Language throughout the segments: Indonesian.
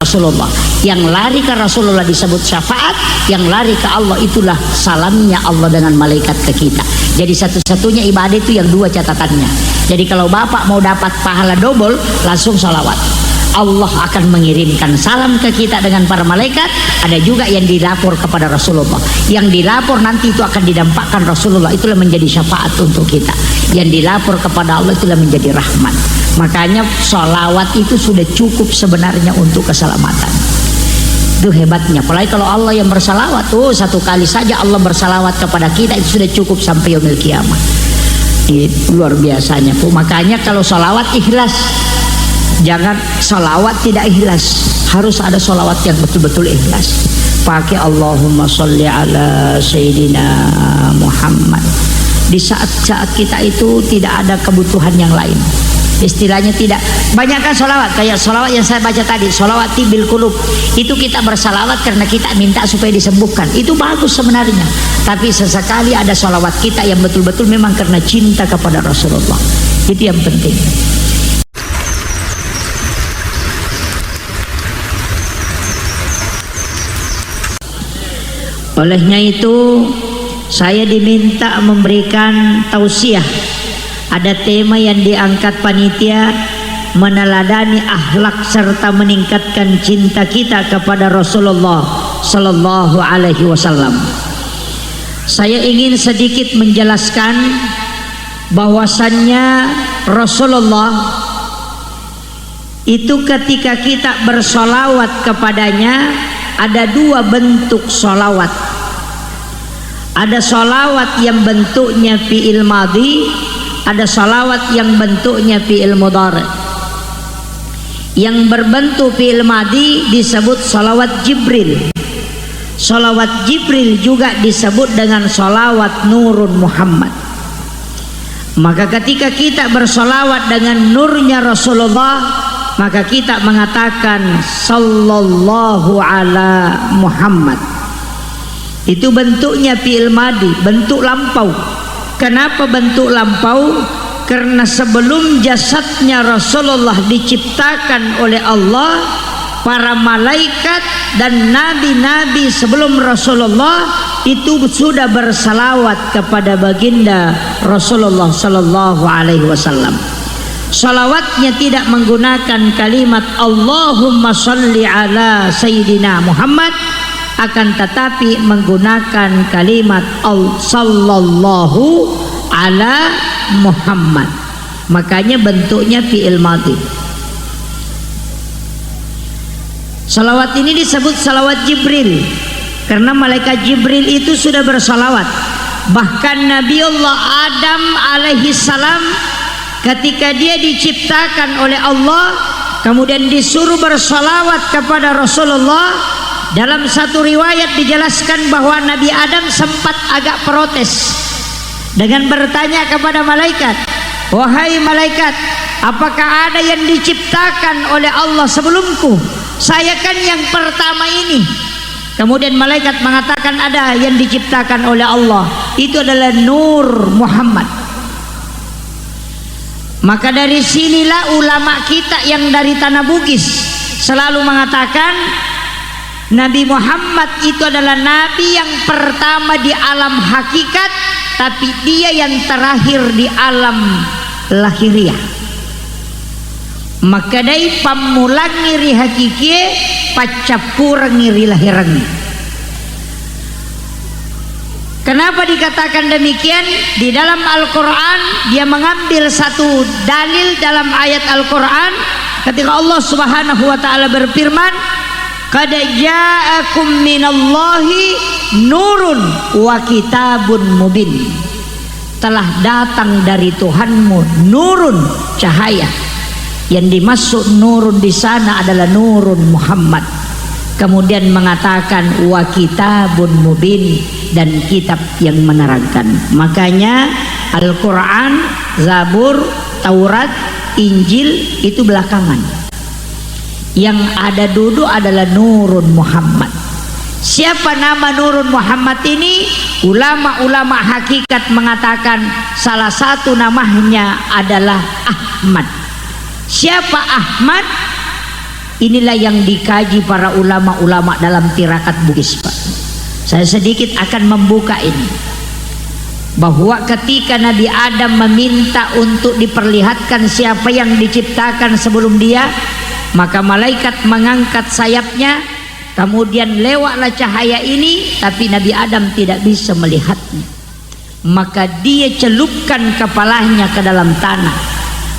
Rasulullah. Yang lari ke Rasulullah disebut syafaat, yang lari ke Allah itulah salamnya Allah dengan malaikat ke kita. Jadi satu-satunya ibadah itu yang dua catatannya. Jadi kalau bapak mau dapat pahala double, langsung salawat. Allah akan mengirimkan salam ke kita dengan para malaikat. Ada juga yang dilapor kepada Rasulullah. Yang dilapor nanti itu akan didampakkan Rasulullah. Itulah menjadi syafaat untuk kita. Yang dilapor kepada Allah itulah menjadi rahmat. Makanya sholawat itu sudah cukup sebenarnya untuk keselamatan. Itu hebatnya. Apalagi kalau Allah yang bersalawat, satu kali saja Allah bersalawat kepada kita itu sudah cukup sampai yaumil kiamah. Itu luar biasanya. Makanya kalau sholawat ikhlas. Jangan salawat tidak ikhlas, harus ada salawat yang betul-betul ikhlas. Pakai Allahumma sholli ala Sayyidina Muhammad. Di saat-saat kita itu tidak ada kebutuhan yang lain. Istilahnya tidak banyakkan salawat, kayak salawat yang saya baca tadi, salawat bil qulub. Itu kita bersalawat karena kita minta supaya disembuhkan. Itu bagus sebenarnya. Tapi sesekali ada salawat kita yang betul-betul memang karena cinta kepada Rasulullah. Itu yang penting. Olehnya itu saya diminta memberikan tausiah. Ada tema yang diangkat panitia, meneladani akhlak serta meningkatkan cinta kita kepada Rasulullah Sallallahu Alaihi Wasallam. Saya ingin sedikit menjelaskan bahwasannya Rasulullah itu ketika kita bersolawat kepadanya ada dua bentuk solawat. Ada solawat yang bentuknya fi'il madhi, ada solawat yang bentuknya fi'il mudhari. Yang berbentuk fi'il madhi disebut solawat Jibril. Solawat Jibril juga disebut dengan solawat Nurun Muhammad. Maka ketika kita bersolawat dengan nurnya Rasulullah, maka kita mengatakan sallallahu ala Muhammad. Itu bentuknya fi'il madhi, bentuk lampau. Kenapa bentuk lampau? Karena sebelum jasadnya Rasulullah diciptakan oleh Allah, para malaikat dan nabi-nabi sebelum Rasulullah itu sudah bersalawat kepada baginda Rasulullah sallallahu alaihi wasallam. Salawatnya tidak menggunakan kalimat Allahumma sholli ala Sayyidina Muhammad, akan tetapi menggunakan kalimat sallallahu ala Muhammad. Makanya bentuknya fi'il madhi. Salawat ini disebut salawat Jibril karena malaikat Jibril itu sudah bersalawat. Bahkan Nabiullah Adam alaihi salam ketika dia diciptakan oleh Allah kemudian disuruh bersalawat kepada Rasulullah. Dalam satu riwayat dijelaskan bahwa Nabi Adam sempat agak protes dengan bertanya kepada malaikat, wahai malaikat, apakah ada yang diciptakan oleh Allah sebelumku? Saya kan yang pertama ini. Kemudian malaikat mengatakan ada yang diciptakan oleh Allah, itu adalah Nur Muhammad. Maka dari sinilah ulama kita yang dari Tanah Bugis selalu mengatakan Nabi Muhammad itu adalah Nabi yang pertama di alam hakikat, tapi dia yang terakhir di alam lahiriah. Maka dari pamulang ngiri hakiki, pacapurang ngiri lahiran. Kenapa dikatakan demikian? Di dalam Al-Quran dia mengambil satu dalil dalam ayat Al-Quran ketika Allah Subhanahu wa ta'ala berfirman, qad ja'akum minallahi nurun wa kitabun mubin. Telah datang dari Tuhanmu nurun, cahaya. Yang dimaksud nurun di sana adalah Nurun Muhammad. Kemudian mengatakan wa kitabun mubin, dan kitab yang menerangkan. Makanya Al-Quran, Zabur, Taurat, Injil itu belakangan. Yang ada duduk adalah Nurun Muhammad. Siapa nama Nurun Muhammad ini? Ulama-ulama hakikat mengatakan salah satu namanya adalah Ahmad. Siapa Ahmad? Inilah yang dikaji para ulama-ulama dalam tirakat Bugis, Pak. Saya sedikit akan membuka ini, bahwa ketika Nabi Adam meminta untuk diperlihatkan siapa yang diciptakan sebelum dia, maka malaikat mengangkat sayapnya, kemudian lewatlah cahaya ini, tapi Nabi Adam tidak bisa melihatnya. Maka dia celupkan kepalanya ke dalam tanah.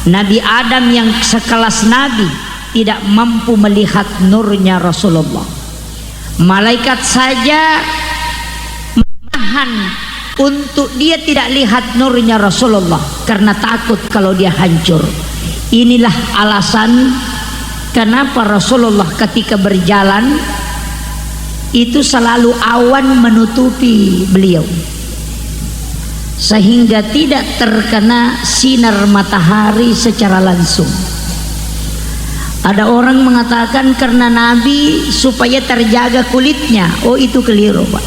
Nabi Adam yang sekelas Nabi tidak mampu melihat nurnya Rasulullah. Malaikat saja menahan untuk dia tidak lihat nurnya Rasulullah karena takut kalau dia hancur. Inilah alasan kenapa Rasulullah ketika berjalan itu selalu awan menutupi beliau, sehingga tidak terkena sinar matahari secara langsung. Ada orang mengatakan karena Nabi supaya terjaga kulitnya. Oh, itu keliru, Pak.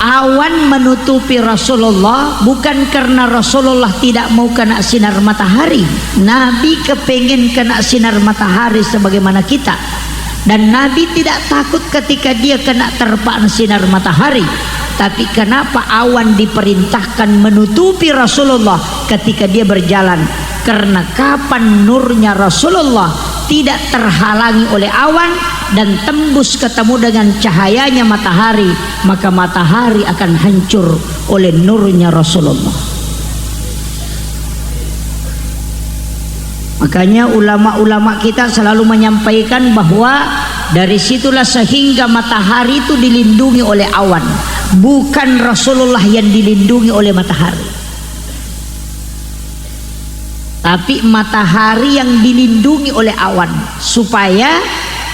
Awan menutupi Rasulullah bukan karena Rasulullah tidak mau kena sinar matahari. Nabi kepengen kena sinar matahari sebagaimana kita. Dan Nabi tidak takut ketika dia kena terpaan sinar matahari. Tapi kenapa awan diperintahkan menutupi Rasulullah ketika dia berjalan? Karena kapan nurnya Rasulullah tidak terhalangi oleh awan dan tembus ketemu dengan cahayanya matahari, maka matahari akan hancur oleh nurnya Rasulullah. Makanya ulama-ulama kita selalu menyampaikan bahwa dari situlah sehingga matahari itu dilindungi oleh awan, bukan Rasulullah yang dilindungi oleh matahari, tapi matahari yang dilindungi oleh awan supaya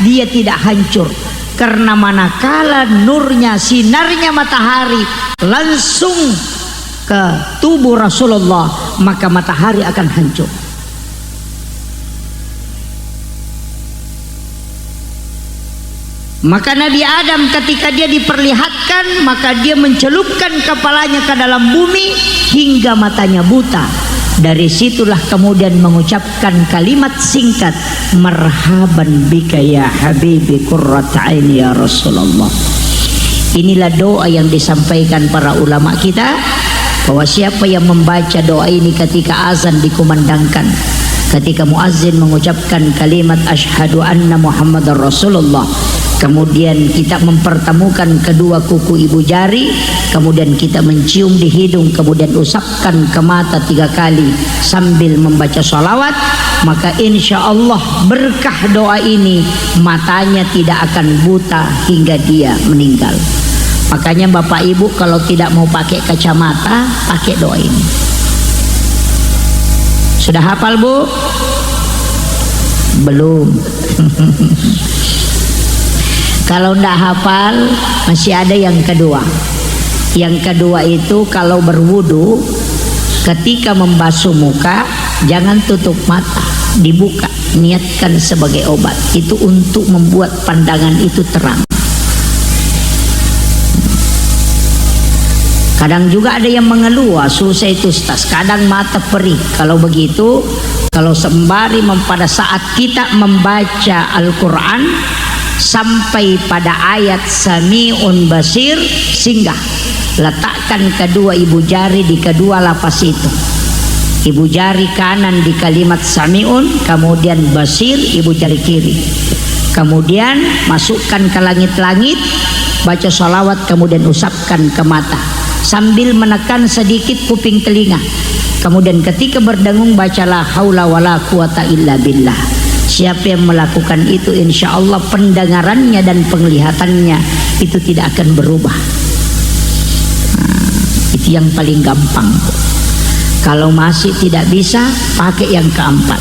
dia tidak hancur. Karena manakala nurnya, sinarnya matahari langsung ke tubuh Rasulullah, maka matahari akan hancur. Maka Nabi Adam ketika dia diperlihatkan, maka dia mencelupkan kepalanya ke dalam bumi hingga matanya buta. Dari situlah kemudian mengucapkan kalimat singkat, marhaban bika ya habibi qurrat aini ya Rasulullah. Inilah doa yang disampaikan para ulama kita, bahwa siapa yang membaca doa ini ketika azan dikumandangkan, ketika muazzin mengucapkan kalimat asyhadu anna Muhammadar Rasulullah, kemudian kita mempertemukan kedua kuku ibu jari, kemudian kita mencium di hidung, kemudian usapkan ke mata 3 kali sambil membaca sholawat, maka insya Allah berkah doa ini matanya tidak akan buta hingga dia meninggal. Makanya Bapak Ibu kalau tidak mau pakai kacamata, pakai doa ini. Sudah hafal, Bu? Belum. Kalau tidak hafal, masih ada yang kedua. Yang kedua itu kalau berwudu, ketika membasuh muka, jangan tutup mata, dibuka, niatkan sebagai obat. Itu untuk membuat pandangan itu terang. Kadang juga ada yang mengeluh, susah itu Ustaz, kadang mata perih. Kalau begitu, kalau sembari pada saat kita membaca Al-Quran sampai pada ayat Sami'un Basir, singgah, letakkan kedua ibu jari di kedua lapas itu. Ibu jari kanan di kalimat Sami'un, kemudian Basir ibu jari kiri. Kemudian masukkan ke langit-langit, baca sholawat, kemudian usapkan ke mata sambil menekan sedikit kuping telinga. Kemudian ketika berdengung bacalah haula wala quwata illa billah. Siapa yang melakukan itu, insya Allah pendengarannya dan penglihatannya itu tidak akan berubah. Itu yang paling gampang. Kalau masih tidak bisa, pakai yang keempat.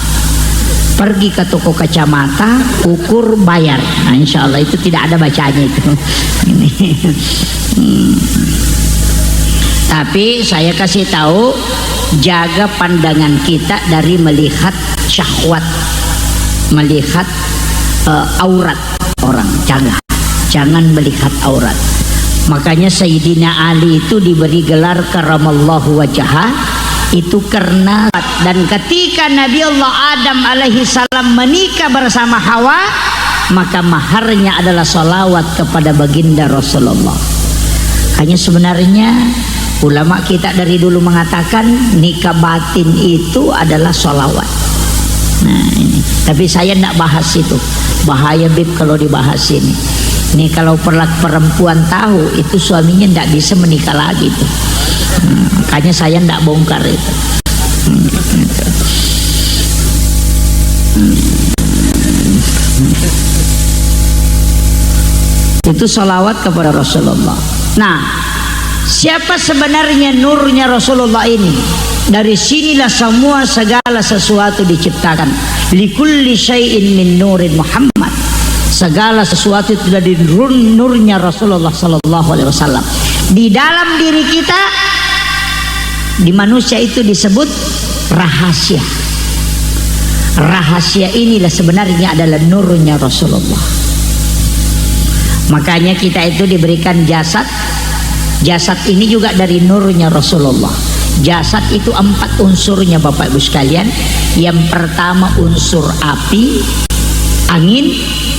Pergi ke toko kacamata, ukur, bayar. Nah, insya Allah itu tidak ada bacanya itu. Tapi saya kasih tahu, jaga pandangan kita dari melihat syahwat, melihat aurat orang. Jangan melihat aurat. Makanya Sayyidina Ali itu diberi gelar karamallahu wajhah, itu karena, dan ketika Nabi Allah Adam alaihi salam menikah bersama Hawa, maka maharnya adalah salawat kepada baginda Rasulullah. Hanya sebenarnya ulama kita dari dulu mengatakan nikah batin itu adalah salawat. Nah ini, tapi saya tidak bahas itu, bahaya bib kalau dibahas ini. Ini kalau perempuan tahu itu suaminya tidak bisa menikah lagi tuh. Makanya saya tidak bongkar itu. Itu salawat kepada Rasulullah. Nah, siapa sebenarnya nurnya Rasulullah ini? Dari sinilah semua segala sesuatu diciptakan. Likulli syai'in min nurin Muhammad. Segala sesuatu itu dari nurnya Rasulullah sallallahu alaihi wasallam. Di dalam diri kita, di manusia itu disebut rahasia. Rahasia inilah sebenarnya adalah nurnya Rasulullah. Makanya kita itu diberikan jasad. Jasad ini juga dari nurnya Rasulullah. Jasad itu 4 unsurnya Bapak Ibu sekalian. Yang pertama unsur api, angin.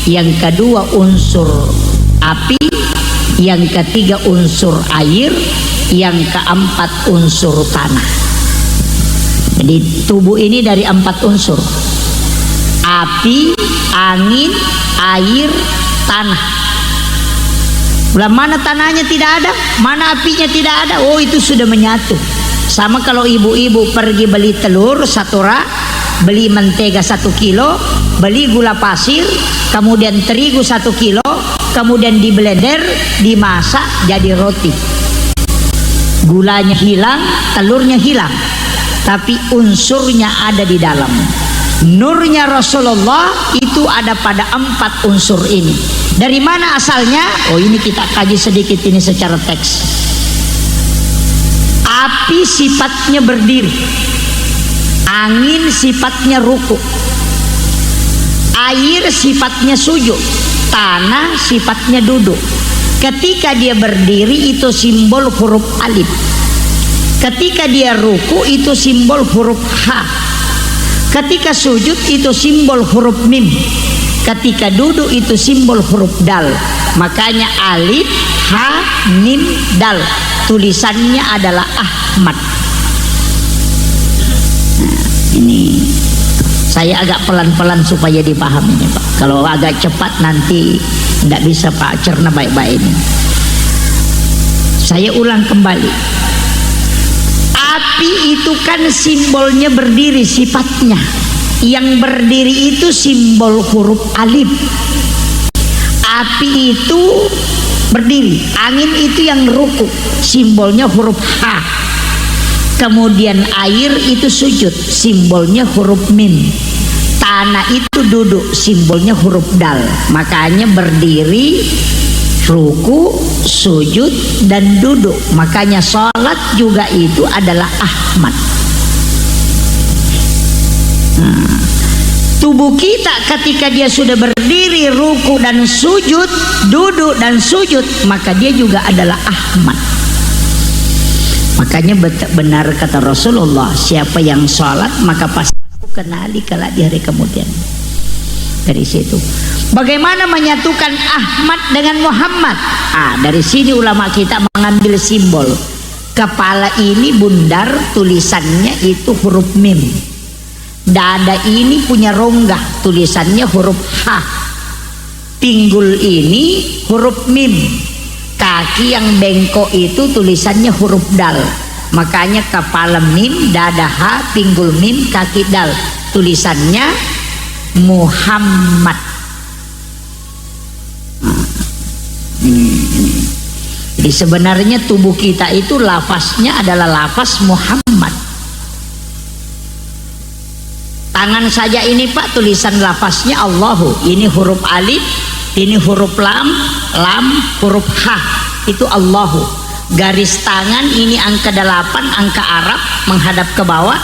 Yang kedua unsur api. Yang ketiga unsur air. Yang keempat unsur tanah. Jadi tubuh ini dari 4 unsur: api, angin, air, tanah. Mana tanahnya tidak ada, mana apinya tidak ada, oh itu sudah menyatu. Sama kalau ibu-ibu pergi beli telur 1 rak, beli mentega 1 kilo, beli gula pasir, kemudian terigu 1 kilo, kemudian di blender, dimasak jadi roti. Gulanya hilang, telurnya hilang, tapi unsurnya ada di dalam. Nurnya Rasulullah itu ada pada 4 unsur ini. Dari mana asalnya? Oh ini kita kaji sedikit ini secara teks. Api sifatnya berdiri, angin sifatnya ruku, air sifatnya sujud, tanah sifatnya duduk. Ketika dia berdiri itu simbol huruf alif, ketika dia ruku itu simbol huruf ha, ketika sujud itu simbol huruf mim, ketika duduk itu simbol huruf dal. Makanya alif, ha, mim, dal. Tulisannya adalah Ahmad. Nah, ini saya agak pelan-pelan supaya dipahami ini Pak. Kalau agak cepat nanti tidak bisa Pak cerna baik-baik ini. Saya ulang kembali. Api itu kan simbolnya berdiri sifatnya. Yang berdiri itu simbol huruf alif. Api itu berdiri, angin itu yang ruku, simbolnya huruf ha. Kemudian air itu sujud, simbolnya huruf mim. Tanah itu duduk, simbolnya huruf dal. Makanya berdiri, ruku, sujud, dan duduk. Makanya sholat juga itu adalah Ahmad. Tubuh kita ketika dia sudah berdiri, ruku dan sujud, duduk dan sujud, maka dia juga adalah Ahmad. Makanya benar kata Rasulullah, siapa yang sholat maka pasti aku kenali kelak di hari kemudian. Dari situ bagaimana menyatukan Ahmad dengan Muhammad? Dari sini ulama kita mengambil simbol. Kepala ini bundar, tulisannya itu huruf mim. Dada ini punya rongga, tulisannya huruf H. Pinggul ini huruf mim. Kaki yang bengkok itu tulisannya huruf dal. Makanya kepala mim, dada H, pinggul mim, kaki dal. Tulisannya Muhammad. Jadi sebenarnya tubuh kita itu lafaznya adalah lafaz Muhammad. Tangan saja ini Pak, tulisan lafaznya Allahu. Ini huruf alif, ini huruf lam, huruf ha. Itu Allahu. Garis tangan ini angka 8, angka Arab menghadap ke bawah.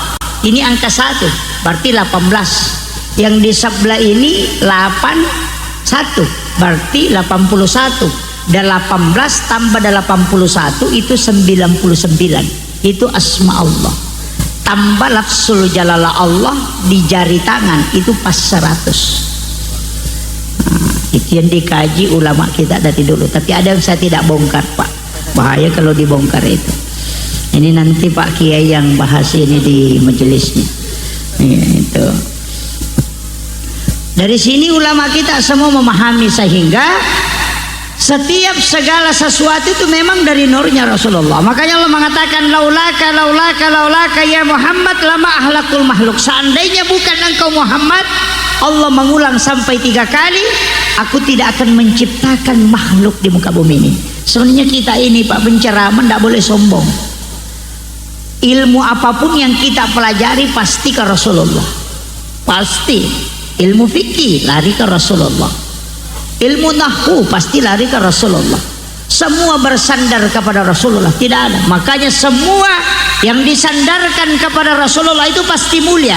Ini angka 1, berarti 18. Yang di sebelah ini 81, berarti 81. 18 tambah 81 itu 99. Itu asma Allah. tambah lafzul jalalah Allah di jari tangan itu pas 100. Itu yang dikaji ulama kita dari dulu, tapi ada yang saya tidak bongkar Pak, bahaya kalau dibongkar itu. Ini nanti Pak Kiai yang bahas ini di majelisnya. Itu dari sini ulama kita semua memahami, sehingga setiap segala sesuatu itu memang dari nurnya Rasulullah. Makanya Allah mengatakan laulaka ya Muhammad lama ahlakul makhluk. Seandainya bukan engkau Muhammad, Allah mengulang sampai 3 kali, aku tidak akan menciptakan makhluk di muka bumi ini. Sebenarnya kita ini Pak penceramah tidak boleh sombong. Ilmu apapun yang kita pelajari pasti ke Rasulullah. Pasti. Ilmu fikih lari ke Rasulullah. Ilmu nahwu pasti lari ke Rasulullah. Semua bersandar kepada Rasulullah, tidak ada. Makanya semua yang disandarkan kepada Rasulullah itu pasti mulia.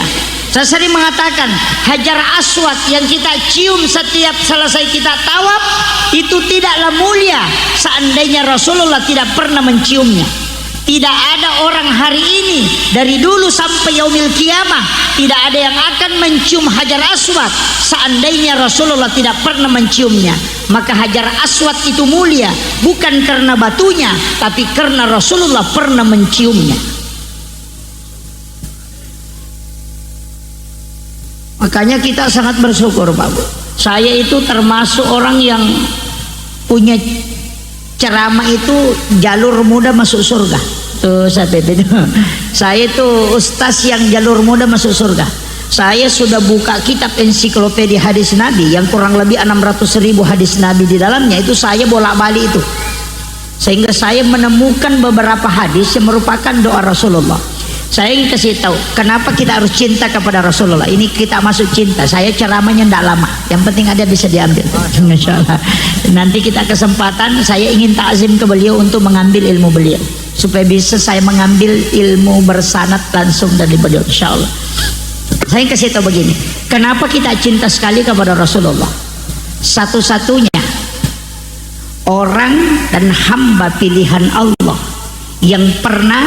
Saya sering mengatakan Hajar Aswad yang kita cium setiap selesai kita tawaf itu tidaklah mulia seandainya Rasulullah tidak pernah menciumnya. Tidak ada orang hari ini dari dulu sampai yaumil kiamah tidak ada yang akan mencium Hajar Aswad seandainya Rasulullah tidak pernah menciumnya. Maka Hajar Aswad itu mulia bukan karena batunya, tapi karena Rasulullah pernah menciumnya. Makanya kita sangat bersyukur Pak Bu. Saya itu termasuk orang yang punya ceramah itu jalur muda masuk surga. Tuh saya itu ustaz yang jalur muda masuk surga. Saya sudah buka kitab ensiklopedia hadis Nabi yang kurang lebih 600.000 hadis Nabi di dalamnya, itu saya bolak-balik itu. Sehingga saya menemukan beberapa hadis yang merupakan doa Rasulullah. Saya ingin kasih tahu kenapa kita harus cinta kepada Rasulullah. Ini kita masuk cinta. Saya ceramahnya tidak lama, yang penting ada bisa diambil. Insyaallah. Nanti kita kesempatan, saya ingin takzim ke beliau untuk mengambil ilmu beliau, supaya bisa saya mengambil ilmu bersanad langsung dari beliau. Insyaallah. Saya kasih tahu begini, kenapa kita cinta sekali kepada Rasulullah. Satu-satunya orang dan hamba pilihan Allah yang pernah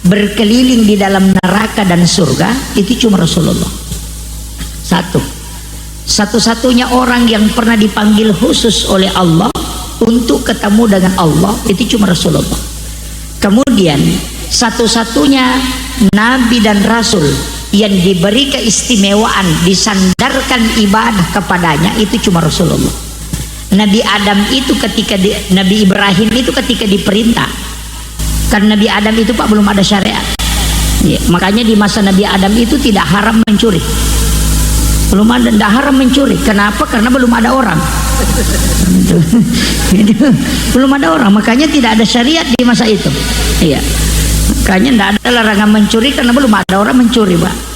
berkeliling di dalam neraka dan surga itu cuma Rasulullah. Satu-satunya orang yang pernah dipanggil khusus oleh Allah untuk ketemu dengan Allah itu cuma Rasulullah. Kemudian satu-satunya nabi dan rasul yang diberi keistimewaan disandarkan ibadah kepadanya itu cuma Rasulullah. Nabi Adam itu Nabi Ibrahim itu ketika diperintah, karena Nabi Adam itu Pak belum ada syariat ya, makanya di masa Nabi Adam itu tidak haram mencuri, belum ada, tidak haram mencuri. Kenapa? Karena belum ada orang. Belum ada orang, makanya tidak ada syariat di masa itu. Iya, makanya tidak ada larangan mencuri karena belum ada orang mencuri Pak.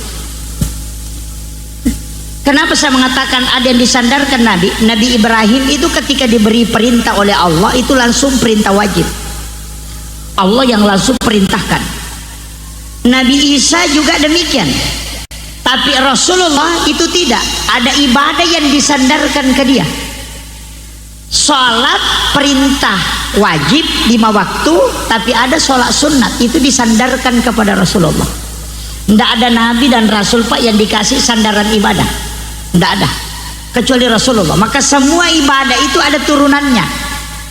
Kenapa saya mengatakan ada yang disandarkan Nabi Ibrahim itu ketika diberi perintah oleh Allah itu langsung perintah wajib, Allah yang langsung perintahkan. Nabi Isa juga demikian. Tapi Rasulullah itu tidak. Ada ibadah yang disandarkan ke dia. Sholat perintah wajib 5 waktu, tapi ada sholat sunat itu disandarkan kepada Rasulullah. Tidak ada nabi dan rasul Pak yang dikasih sandaran ibadah. Tidak ada kecuali Rasulullah. Maka semua ibadah itu ada turunannya.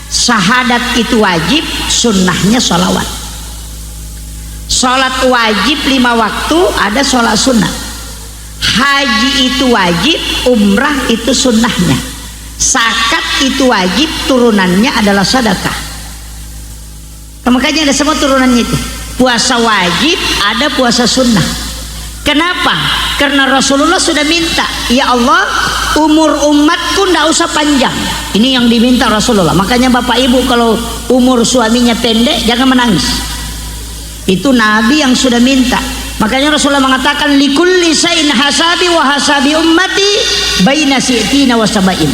Syahadat itu wajib, sunnahnya sholawat. Sholat wajib 5 waktu, ada sholat sunnah. Haji itu wajib, umrah itu sunnahnya. Zakat itu wajib, turunannya adalah sedekah. Makanya ada semua turunannya itu. Puasa wajib, ada puasa sunnah. Kenapa? Karena Rasulullah sudah minta, ya Allah, umur umatku tidak usah panjang. Ini yang diminta Rasulullah. Makanya bapak ibu kalau umur suaminya pendek jangan menangis. Itu Nabi yang sudah minta. Makanya Rasulullah mengatakan likulli sain hasabi wa hasabi ummati baina si'tina wa sab'in.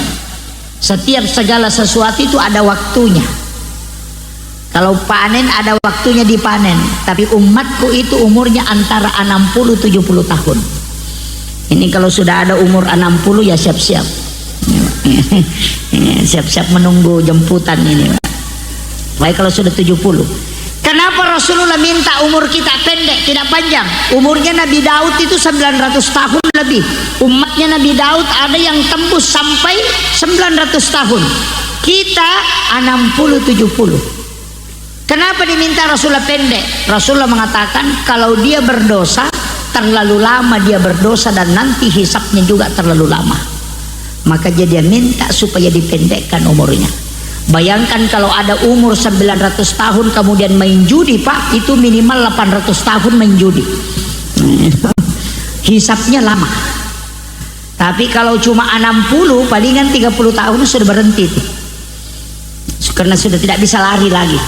Setiap segala sesuatu itu ada waktunya. Kalau panen ada waktunya dipanen, tapi umatku itu umurnya antara 60-70 tahun. Ini kalau sudah ada umur 60 ya siap-siap. Siap-siap menunggu jemputan ini. Baik kalau sudah 70. Kenapa Rasulullah minta umur kita pendek, tidak panjang. Umurnya Nabi Daud itu 900 tahun lebih. Umatnya Nabi Daud ada yang tembus sampai 900 tahun. Kita 60-70. Kenapa diminta Rasulullah pendek? Rasulullah mengatakan kalau dia berdosa, terlalu lama dia berdosa dan nanti hisapnya juga terlalu lama. Maka dia minta supaya dipendekkan umurnya. Bayangkan kalau ada umur 900 tahun kemudian main judi, Pak, itu minimal 800 tahun main judi. Hisapnya lama. Tapi kalau cuma 60, palingan 30 tahun sudah berhenti. Karena sudah tidak bisa lari lagi.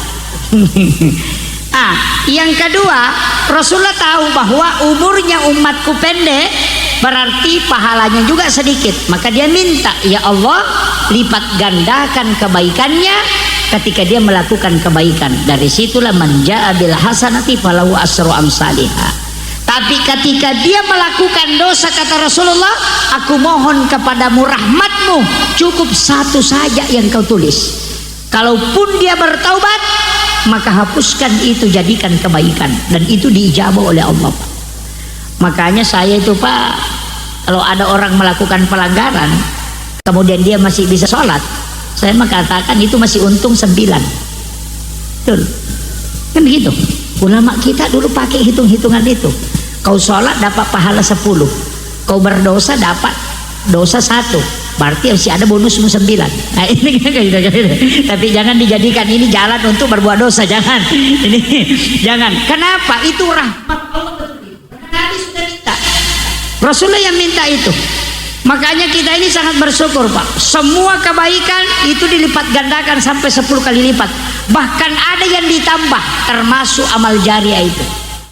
Yang kedua, Rasulullah tahu bahwa umurnya umatku pendek, berarti pahalanya juga sedikit. Maka dia minta, ya Allah, lipat gandakan kebaikannya ketika dia melakukan kebaikan. Dari situlah man jaa bil hasanati falahu asyru amsalihha. Tapi ketika dia melakukan dosa, kata Rasulullah, aku mohon kepadamu rahmatmu, cukup satu saja yang kau tulis. Kalaupun dia bertaubat, maka hapuskan itu, jadikan kebaikan, dan itu diijabah oleh Allah. Makanya saya itu, Pak, kalau ada orang melakukan pelanggaran kemudian dia masih bisa sholat, saya mengatakan itu masih untung 9. Betul kan gitu. Ulama kita dulu pakai hitung-hitungan itu. Kau sholat dapat pahala 10, kau berdosa dapat dosa 1, berarti masih ada bonusmu 9. Nah ini tapi jangan dijadikan ini jalan untuk berbuat dosa, jangan. Ini jangan. Kenapa? Itu rahmat Allah. Nabi sudah minta, Rasulullah yang minta itu. Makanya kita ini sangat bersyukur, Pak. Semua kebaikan itu dilipat gandakan sampai 10 kali lipat. Bahkan ada yang ditambah, termasuk amal jariah itu.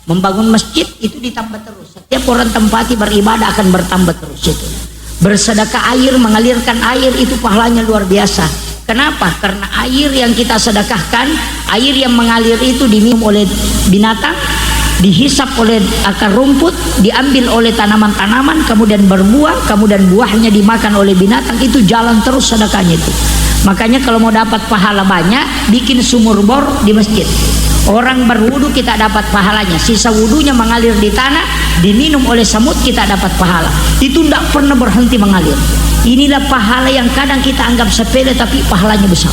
Membangun masjid itu ditambah terus. Setiap orang tempati beribadah akan bertambah terus itu. Bersedekah air, mengalirkan air, itu pahalanya luar biasa. Kenapa? Karena air yang kita sedekahkan, air yang mengalir itu diminum oleh binatang, dihisap oleh akar rumput, diambil oleh tanaman-tanaman, kemudian berbuah, kemudian buahnya dimakan oleh binatang. Itu jalan terus sedekahnya itu. Makanya kalau mau dapat pahala banyak, bikin sumur bor di masjid. Orang berwudu kita dapat pahalanya, sisa wudunya mengalir di tanah, diminum oleh semut, kita dapat pahala. Itu tidak pernah berhenti mengalir. Inilah pahala yang kadang kita anggap sepele tapi pahalanya besar.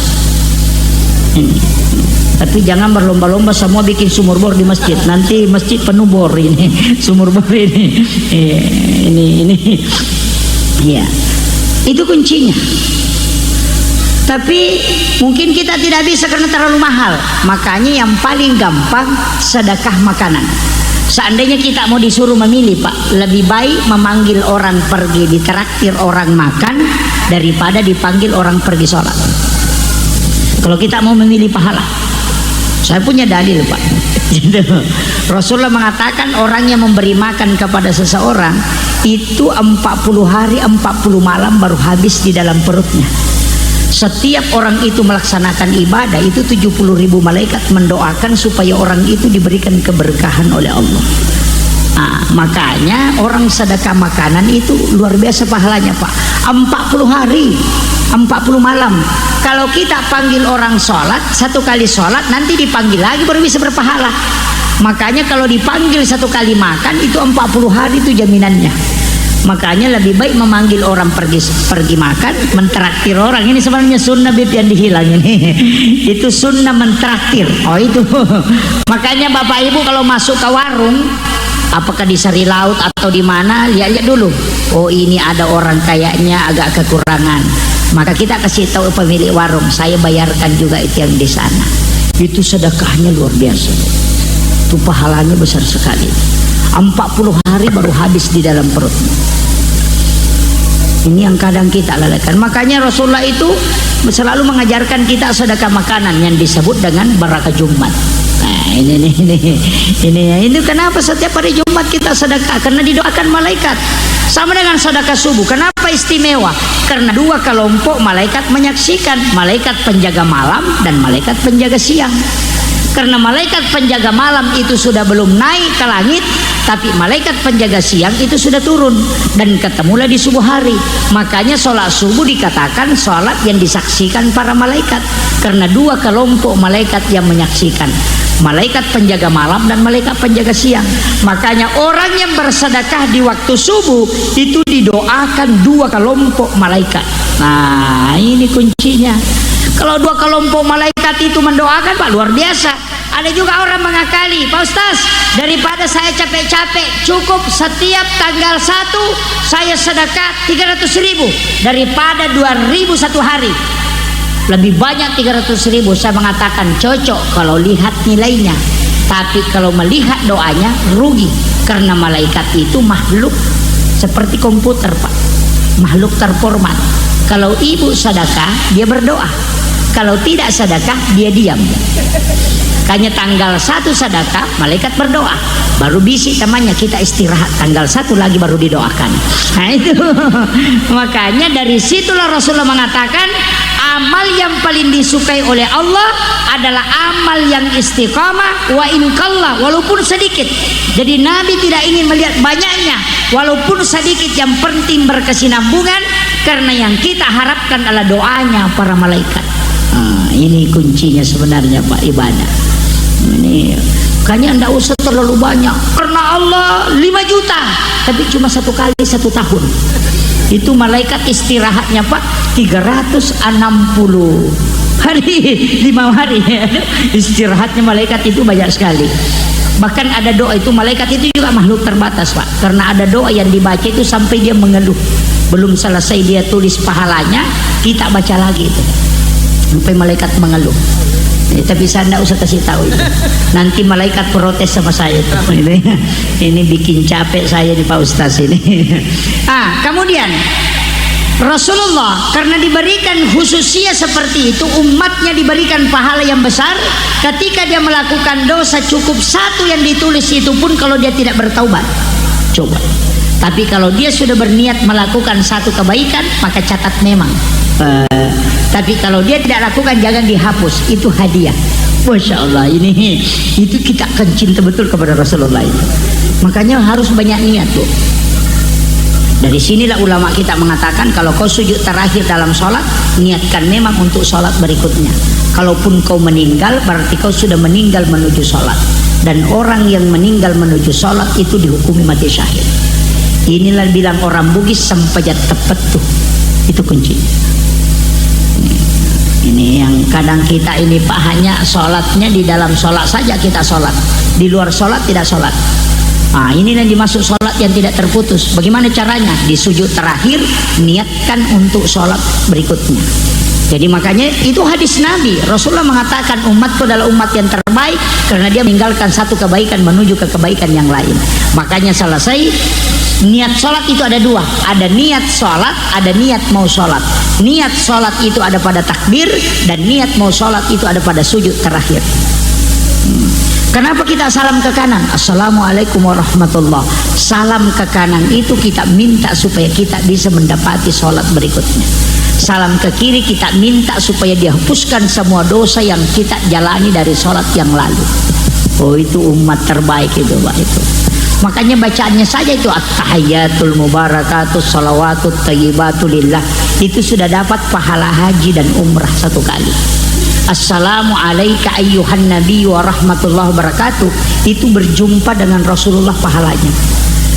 Tapi jangan berlomba-lomba semua bikin sumur bor di masjid, nanti masjid penuh bor ini, sumur bor ini. Ya, itu kuncinya. Tapi mungkin kita tidak bisa karena terlalu mahal. Makanya yang paling gampang sedekah makanan. Seandainya kita mau disuruh memilih, Pak, lebih baik memanggil orang pergi ditraktir orang makan daripada dipanggil orang pergi sholat. Kalau kita mau memilih pahala, saya punya dalil, Pak. Rasulullah mengatakan orang yang memberi makan kepada seseorang itu 40 hari 40 malam baru habis di dalam perutnya. Setiap orang itu melaksanakan ibadah itu 70.000 malaikat mendoakan supaya orang itu diberikan keberkahan oleh Allah. Makanya orang sedekah makanan itu luar biasa pahalanya, Pak. 40 hari 40 malam. Kalau kita panggil orang sholat, 1 kali sholat nanti dipanggil lagi baru bisa berpahala. Makanya kalau dipanggil 1 kali makan itu 40 hari itu jaminannya. Makanya lebih baik memanggil orang pergi makan, mentraktir orang. Ini sebenarnya sunnah yang dihilang ini. Itu sunnah mentraktir. Oh itu. Makanya Bapak Ibu kalau masuk ke warung, apakah di Sari Laut atau di mana, lihat dulu. Oh ini ada orang kayaknya agak kekurangan. Maka kita kasih tahu pemilik warung, saya bayarkan juga itu yang di sana. Itu sedekahnya luar biasa. Itu pahalanya besar sekali. 40 hari baru habis di dalam perutnya. Ini yang kadang kita lalaikan. Makanya Rasulullah itu selalu mengajarkan kita sedekah makanan yang disebut dengan barakah Jumat. Nah, ini kenapa setiap hari Jumat kita sedekah? Karena didoakan malaikat. Sama dengan sedekah subuh. Kenapa istimewa? Karena 2 kelompok malaikat menyaksikan, malaikat penjaga malam dan malaikat penjaga siang. Karena malaikat penjaga malam itu sudah belum naik ke langit, tapi malaikat penjaga siang itu sudah turun dan ketemulah di subuh hari. Makanya sholat subuh dikatakan sholat yang disaksikan para malaikat, karena 2 kelompok malaikat yang menyaksikan. malaikat penjaga malam dan malaikat penjaga siang. Makanya orang yang bersedekah di waktu subuh itu didoakan 2 kelompok malaikat. Nah, ini kuncinya. Kalau 2 kelompok malaikat itu mendoakan, Pak, luar biasa. Ada juga orang mengakali, Pak Ustaz, daripada saya capek-capek, cukup setiap tanggal 1 saya sedekah 300.000 daripada 2.000 satu hari. Lebih banyak 300.000. Saya mengatakan cocok kalau lihat nilainya, tapi kalau melihat doanya rugi, karena malaikat itu makhluk seperti komputer, Pak, makhluk terformat. Kalau ibu sedekah dia berdoa, kalau tidak sedekah dia diam. Makanya tanggal 1 sedekah malaikat berdoa, baru bisik temannya kita istirahat, tanggal 1 lagi baru didoakan. Nah itu makanya dari situlah Rasulullah mengatakan amal yang paling disukai oleh Allah adalah amal yang istiqamah wa in qalla, walaupun sedikit. Jadi Nabi tidak ingin melihat banyaknya, walaupun sedikit, yang penting berkesinambungan, karena yang kita harapkan adalah doanya para malaikat. Ini kuncinya sebenarnya, Pak, ibadah. Ini makanya tidak usah terlalu banyak, karena Allah 5 juta tapi cuma 1 kali 1 tahun. Itu malaikat istirahatnya, Pak, 360 hari 5 hari. Istirahatnya malaikat itu banyak sekali. Bahkan ada doa itu, malaikat itu juga makhluk terbatas, Pak, karena ada doa yang dibaca itu sampai dia mengeluh, belum selesai dia tulis pahalanya, kita baca lagi itu sampai malaikat mengeluh. Tapi saya tidak usah kasih tahu itu. Nanti malaikat protes sama saya itu. Ini bikin capek saya di Pak Ustaz ini. Kemudian Rasulullah karena diberikan khususnya seperti itu, umatnya diberikan pahala yang besar. Ketika dia melakukan dosa, cukup 1 yang ditulis, itu pun kalau dia tidak bertaubat. Coba. Tapi kalau dia sudah berniat melakukan 1 kebaikan, maka catat memang. Tapi kalau dia tidak lakukan, jangan dihapus, itu hadiah. Masya Allah, itu kita akan cinta betul kepada Rasulullah itu. Makanya harus banyak niat, Bu. Dari sinilah ulama kita mengatakan kalau kau sujud terakhir dalam sholat, niatkan memang untuk sholat berikutnya. Kalaupun kau meninggal, berarti kau sudah meninggal menuju sholat. Dan orang yang meninggal menuju sholat itu dihukumi mati syahid. Inilah bilang orang Bugis sempajat tepet tuh, itu kunci. Ini yang kadang kita ini, Pak, hanya sholatnya di dalam sholat saja kita sholat, di luar sholat tidak sholat. Ini yang dimaksud sholat yang tidak terputus. Bagaimana caranya? Di sujud terakhir niatkan untuk sholat berikutnya. Jadi makanya itu hadis Nabi. Rasulullah mengatakan umatku adalah umat yang terbaik karena dia meninggalkan 1 kebaikan menuju ke kebaikan yang lain. Makanya selesai niat sholat itu ada 2, ada niat sholat, ada niat mau sholat. Niat sholat itu ada pada takbir, dan niat mau sholat itu ada pada sujud terakhir. Kenapa kita salam ke kanan? Assalamualaikum warahmatullah. Salam ke kanan itu kita minta supaya kita bisa mendapati sholat berikutnya. Salam ke kiri kita minta supaya dihapuskan semua dosa yang kita jalani dari sholat yang lalu. Oh, itu umat terbaik itu, Pak, itu. Makanya bacaannya saja itu at-tahiyyatul mubarakatus salawatut thayyibatulillah, itu sudah dapat pahala haji dan umrah 1 kali. Assalamu alayka ayyuhan nabi wa rahmatullahi wabarakatuh, itu berjumpa dengan Rasulullah pahalanya.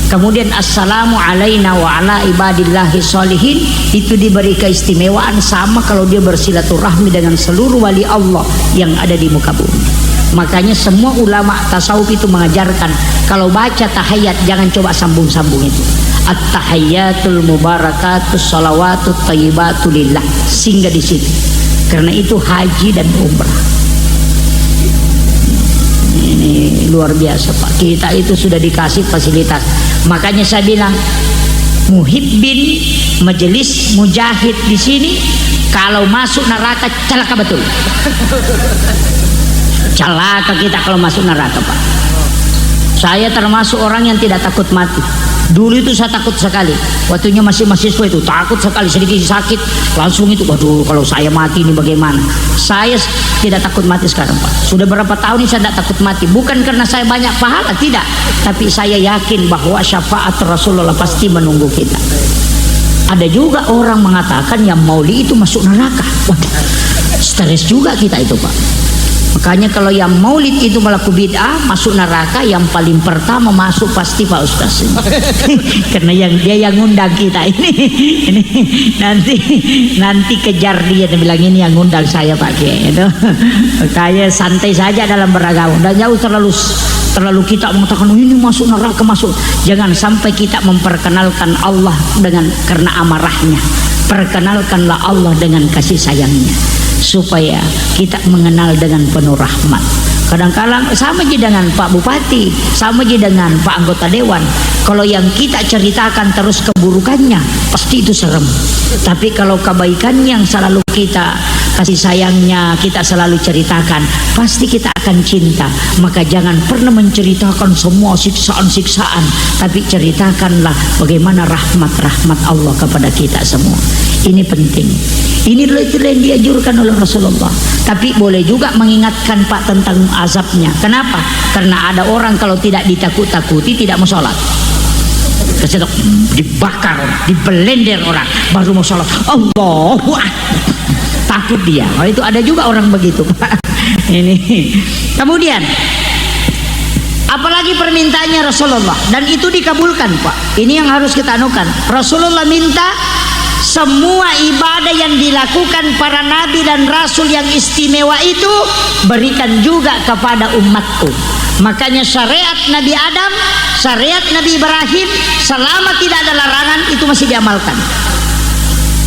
Kemudian assalamu alayna wa ala ibadillahi sholihin, itu diberi keistimewaan sama kalau dia bersilaturahmi dengan seluruh wali Allah yang ada di muka bumi. Makanya semua ulama tasawuf itu mengajarkan kalau baca tahiyat jangan coba sambung-sambung itu. At-tahiyyatul mubarakatus salawatut thayyibatulillah, singgah di situ. Karena itu haji dan umrah. Ini luar biasa, Pak. Kita itu sudah dikasih fasilitas. Makanya saya bilang muhibbin majelis mujahid di sini kalau masuk neraka celaka betul. Celaka kita kalau masuk neraka, Pak. Saya termasuk orang yang tidak takut mati. Dulu itu saya takut sekali. Waktunya masih mahasiswa itu takut sekali, sedikit sakit langsung itu, waduh kalau saya mati ini bagaimana. Saya tidak takut mati sekarang, Pak. Sudah berapa tahun ini saya tidak takut mati. Bukan karena saya banyak pahala, tidak. Tapi saya yakin bahwa syafaat Rasulullah pasti menunggu kita. Ada juga orang mengatakan yang mauli itu masuk neraka. Waduh, stres juga kita itu, Pak. Makanya kalau yang maulid itu melaku bid'ah, masuk neraka, yang paling pertama masuk pasti Pak Ustaz. Karena dia yang ngundang kita ini nanti kejar dia dan bilang ini yang ngundang saya Pak Kiai. Itu kayak santai saja dalam beragama. Dan jauh terlalu kita mengatakan ini masuk neraka masuk. Jangan sampai kita memperkenalkan Allah karena amarahnya. Perkenalkanlah Allah dengan kasih sayangnya, supaya kita mengenal dengan penuh rahmat. Kadang-kadang sama aja dengan Pak Bupati, sama aja dengan Pak anggota dewan. Kalau yang kita ceritakan terus keburukannya, pasti itu serem. Tapi kalau kebaikan yang selalu kita kasih sayangnya, kita selalu ceritakan, pasti kita akan cinta. Maka jangan pernah menceritakan semua siksaan-siksaan, tapi ceritakanlah bagaimana rahmat-rahmat Allah kepada kita semua. Ini penting. Ini yang dianjurkan oleh Rasulullah. Tapi boleh juga mengingatkan Pak tentang azabnya. Kenapa? Karena ada orang kalau tidak ditakut-takuti tidak mau sholat. Kesedok, dibakar, dibelender orang, baru mau sholat. Allahu Akbar. Takut dia. Oh, itu ada juga orang begitu Pak. Ini. Kemudian apalagi permintaannya Rasulullah, dan itu dikabulkan Pak. Ini yang harus kita anukan. Rasulullah minta semua ibadah yang dilakukan para nabi dan rasul yang istimewa itu berikan juga kepada umatku. Makanya syariat Nabi Adam, syariat Nabi Ibrahim, selama tidak ada larangan itu masih diamalkan.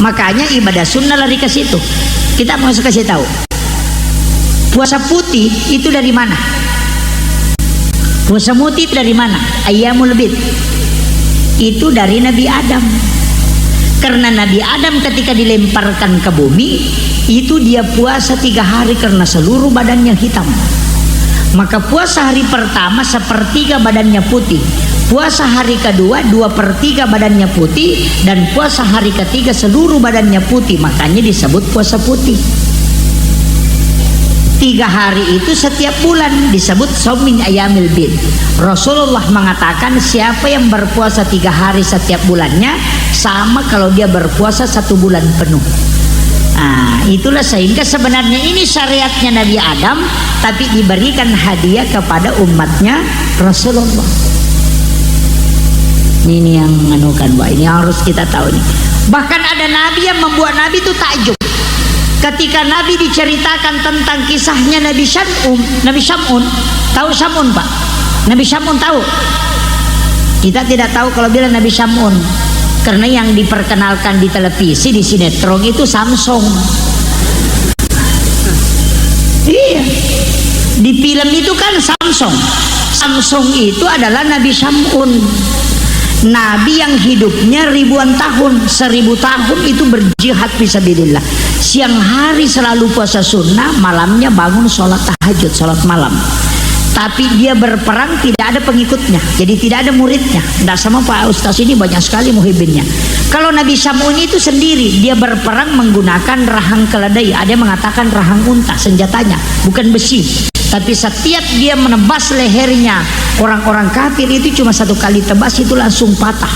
Makanya ibadah sunnah lari ke situ. Kita mau kasih tahu, puasa putih itu dari mana? Puasa putih dari mana? Ayyamul bid itu dari Nabi Adam. Karena Nabi Adam ketika dilemparkan ke bumi itu dia puasa 3 hari karena seluruh badannya hitam. Maka puasa hari pertama 1/3 badannya putih, puasa hari kedua 2/3 badannya putih, dan puasa hari ketiga seluruh badannya putih. Makanya disebut puasa putih. 3 hari itu setiap bulan disebut shaum min ayyamil bid. Rasulullah mengatakan siapa yang berpuasa 3 hari setiap bulannya sama kalau dia berpuasa 1 bulan penuh. Nah, itulah sehingga sebenarnya ini syariatnya Nabi Adam, tapi diberikan hadiah kepada umatnya Rasulullah. Ini yang menukan Pak, ini harus kita tahu nih. Bahkan ada nabi yang membuat nabi itu takjub. Ketika Nabi diceritakan tentang kisahnya Nabi Syamun, tahu Syamun Pak? Nabi Syamun tahu? Kita tidak tahu kalau bilang Nabi Syamun, karena yang diperkenalkan di televisi di sinetron itu Samsung. Iya, di film itu kan Samsung. Samsung itu adalah Nabi Syamun. Nabi yang hidupnya ribuan tahun, 1000 tahun itu berjihad fisabilillah. Siang hari selalu puasa sunnah, malamnya bangun sholat tahajud, sholat malam. Tapi dia berperang tidak ada pengikutnya, jadi tidak ada muridnya. Tidak sama Pak Ustaz ini banyak sekali muhibinnya. Kalau Nabi Syamun itu sendiri, dia berperang menggunakan rahang keledai. Ada yang mengatakan rahang unta senjatanya, bukan besi. Tapi setiap dia menebas lehernya orang-orang kafir itu cuma 1 kali tebas itu langsung patah.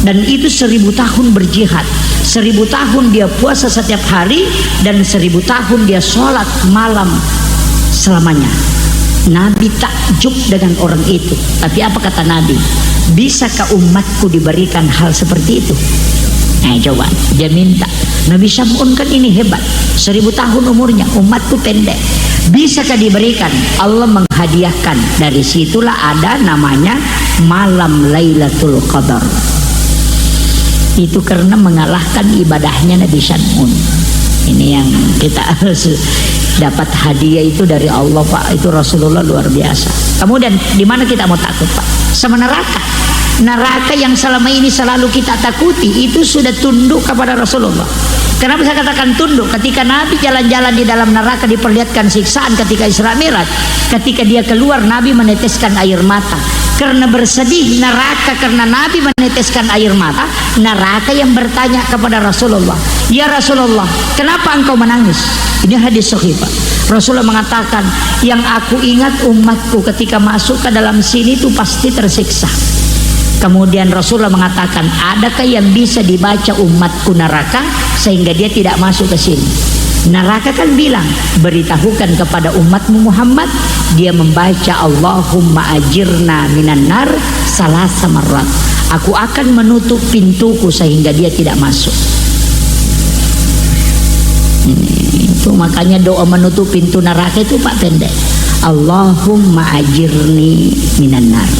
Dan itu 1000 tahun berjihad, 1000 tahun dia puasa setiap hari, dan 1000 tahun dia sholat malam selamanya. Nabi takjub dengan orang itu. Tapi apa kata Nabi? Bisakah umatku diberikan hal seperti itu? Nah coba, dia minta. Nabi Syamun kan ini hebat, 1000 tahun umurnya, umatku pendek. Bisakah diberikan? Allah menghadiahkan. Dari situlah ada namanya malam Lailatul Qadar. Itu karena mengalahkan ibadahnya Nabi Syamun. Ini yang kita harus dapat hadiah itu dari Allah Pak. Itu Rasulullah luar biasa. Kemudian di mana kita mau takut Pak? Sama neraka. Neraka yang selama ini selalu kita takuti itu sudah tunduk kepada Rasulullah. Kenapa saya katakan tunduk? Ketika Nabi jalan-jalan di dalam neraka diperlihatkan siksaan ketika Isra Mi'raj, ketika dia keluar Nabi meneteskan air mata karena bersedih neraka, karena Nabi meneteskan air mata. Neraka yang bertanya kepada Rasulullah, ya Rasulullah, kenapa engkau menangis? Ini hadis sahih Pak. Rasulullah mengatakan, yang aku ingat umatku ketika masuk ke dalam sini itu pasti tersiksa. Kemudian Rasulullah mengatakan, adakah yang bisa dibaca umatku neraka sehingga dia tidak masuk ke sini? Neraka kan bilang, beritahukan kepada umatmu Muhammad, dia membaca Allahumma ajirna minan nar salasa marrat. Aku akan menutup pintuku sehingga dia tidak masuk. Itu makanya doa menutup pintu neraka itu Pak pendek. Allahumma ajirni minan nar.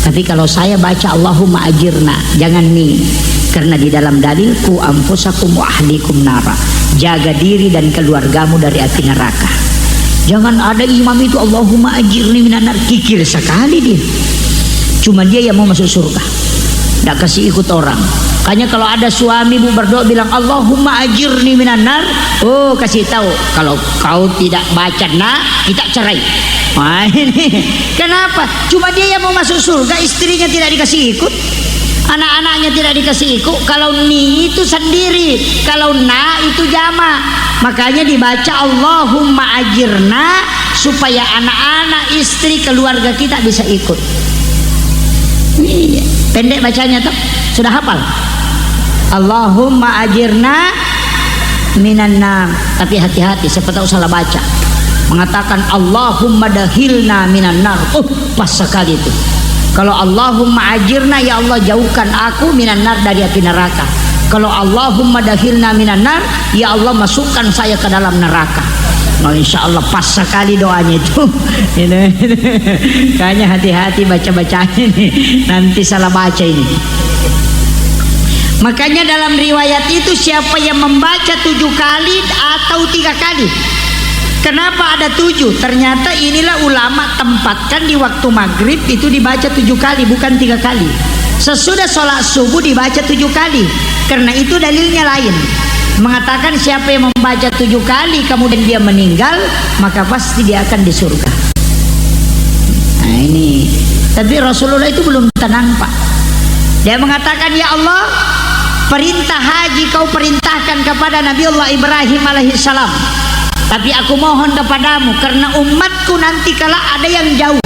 Tapi kalau saya baca Allahumma ajirna, jangan nih. Karena di dalam dalilku anfusakum wa ahlikum nara. Jaga diri dan keluargamu dari api neraka. Jangan ada imam itu Allahumma ajirni minan nar, kikir sekali dia. Cuma dia yang mau masuk surga. Tidak kasih ikut orang. Makanya kalau ada suami bu berdoa bilang Allahumma ajirni minan nar, oh kasih tahu kalau kau tidak baca kita cerai. Wah ini kenapa? Cuma dia yang mau masuk surga, istrinya tidak dikasih ikut, anak-anaknya tidak dikasih ikut. Kalau ni itu sendiri, kalau na itu jama. Makanya dibaca Allahumma ajirna supaya anak-anak, istri, keluarga kita bisa ikut. Iya. Pendek bacanya tuh, sudah hafal? Allahumma ajirna minan nar. Tapi hati-hati, siapa tahu salah baca. Mengatakan Allahumma dahilna minan nar. Oh, pas sekali itu. Kalau Allahumma ajirna, ya Allah jauhkan aku minan nar, dari api neraka. Kalau Allahumma dahilna minan nar, ya Allah masukkan saya ke dalam neraka. Oh, insya Allah pas sekali doanya itu. Kayaknya hati-hati baca-bacanya nih, nanti salah baca ini. Makanya dalam riwayat itu siapa yang membaca 7 kali atau 3 kali. Kenapa ada 7? Ternyata inilah ulama tempatkan di waktu maghrib itu dibaca 7 kali, bukan 3 kali. Sesudah sholat subuh dibaca 7 kali. Karena itu dalilnya lain. Mengatakan siapa yang membaca 7 kali kemudian dia meninggal, maka pasti dia akan di surga. Nah ini. Tapi Rasulullah itu belum tenang Pak. Dia mengatakan, ya Allah, perintah haji kau perintahkan kepada Nabiullah Ibrahim alaihissalam. Tapi aku mohon kepadamu, karena umatku nanti kala ada yang jauh,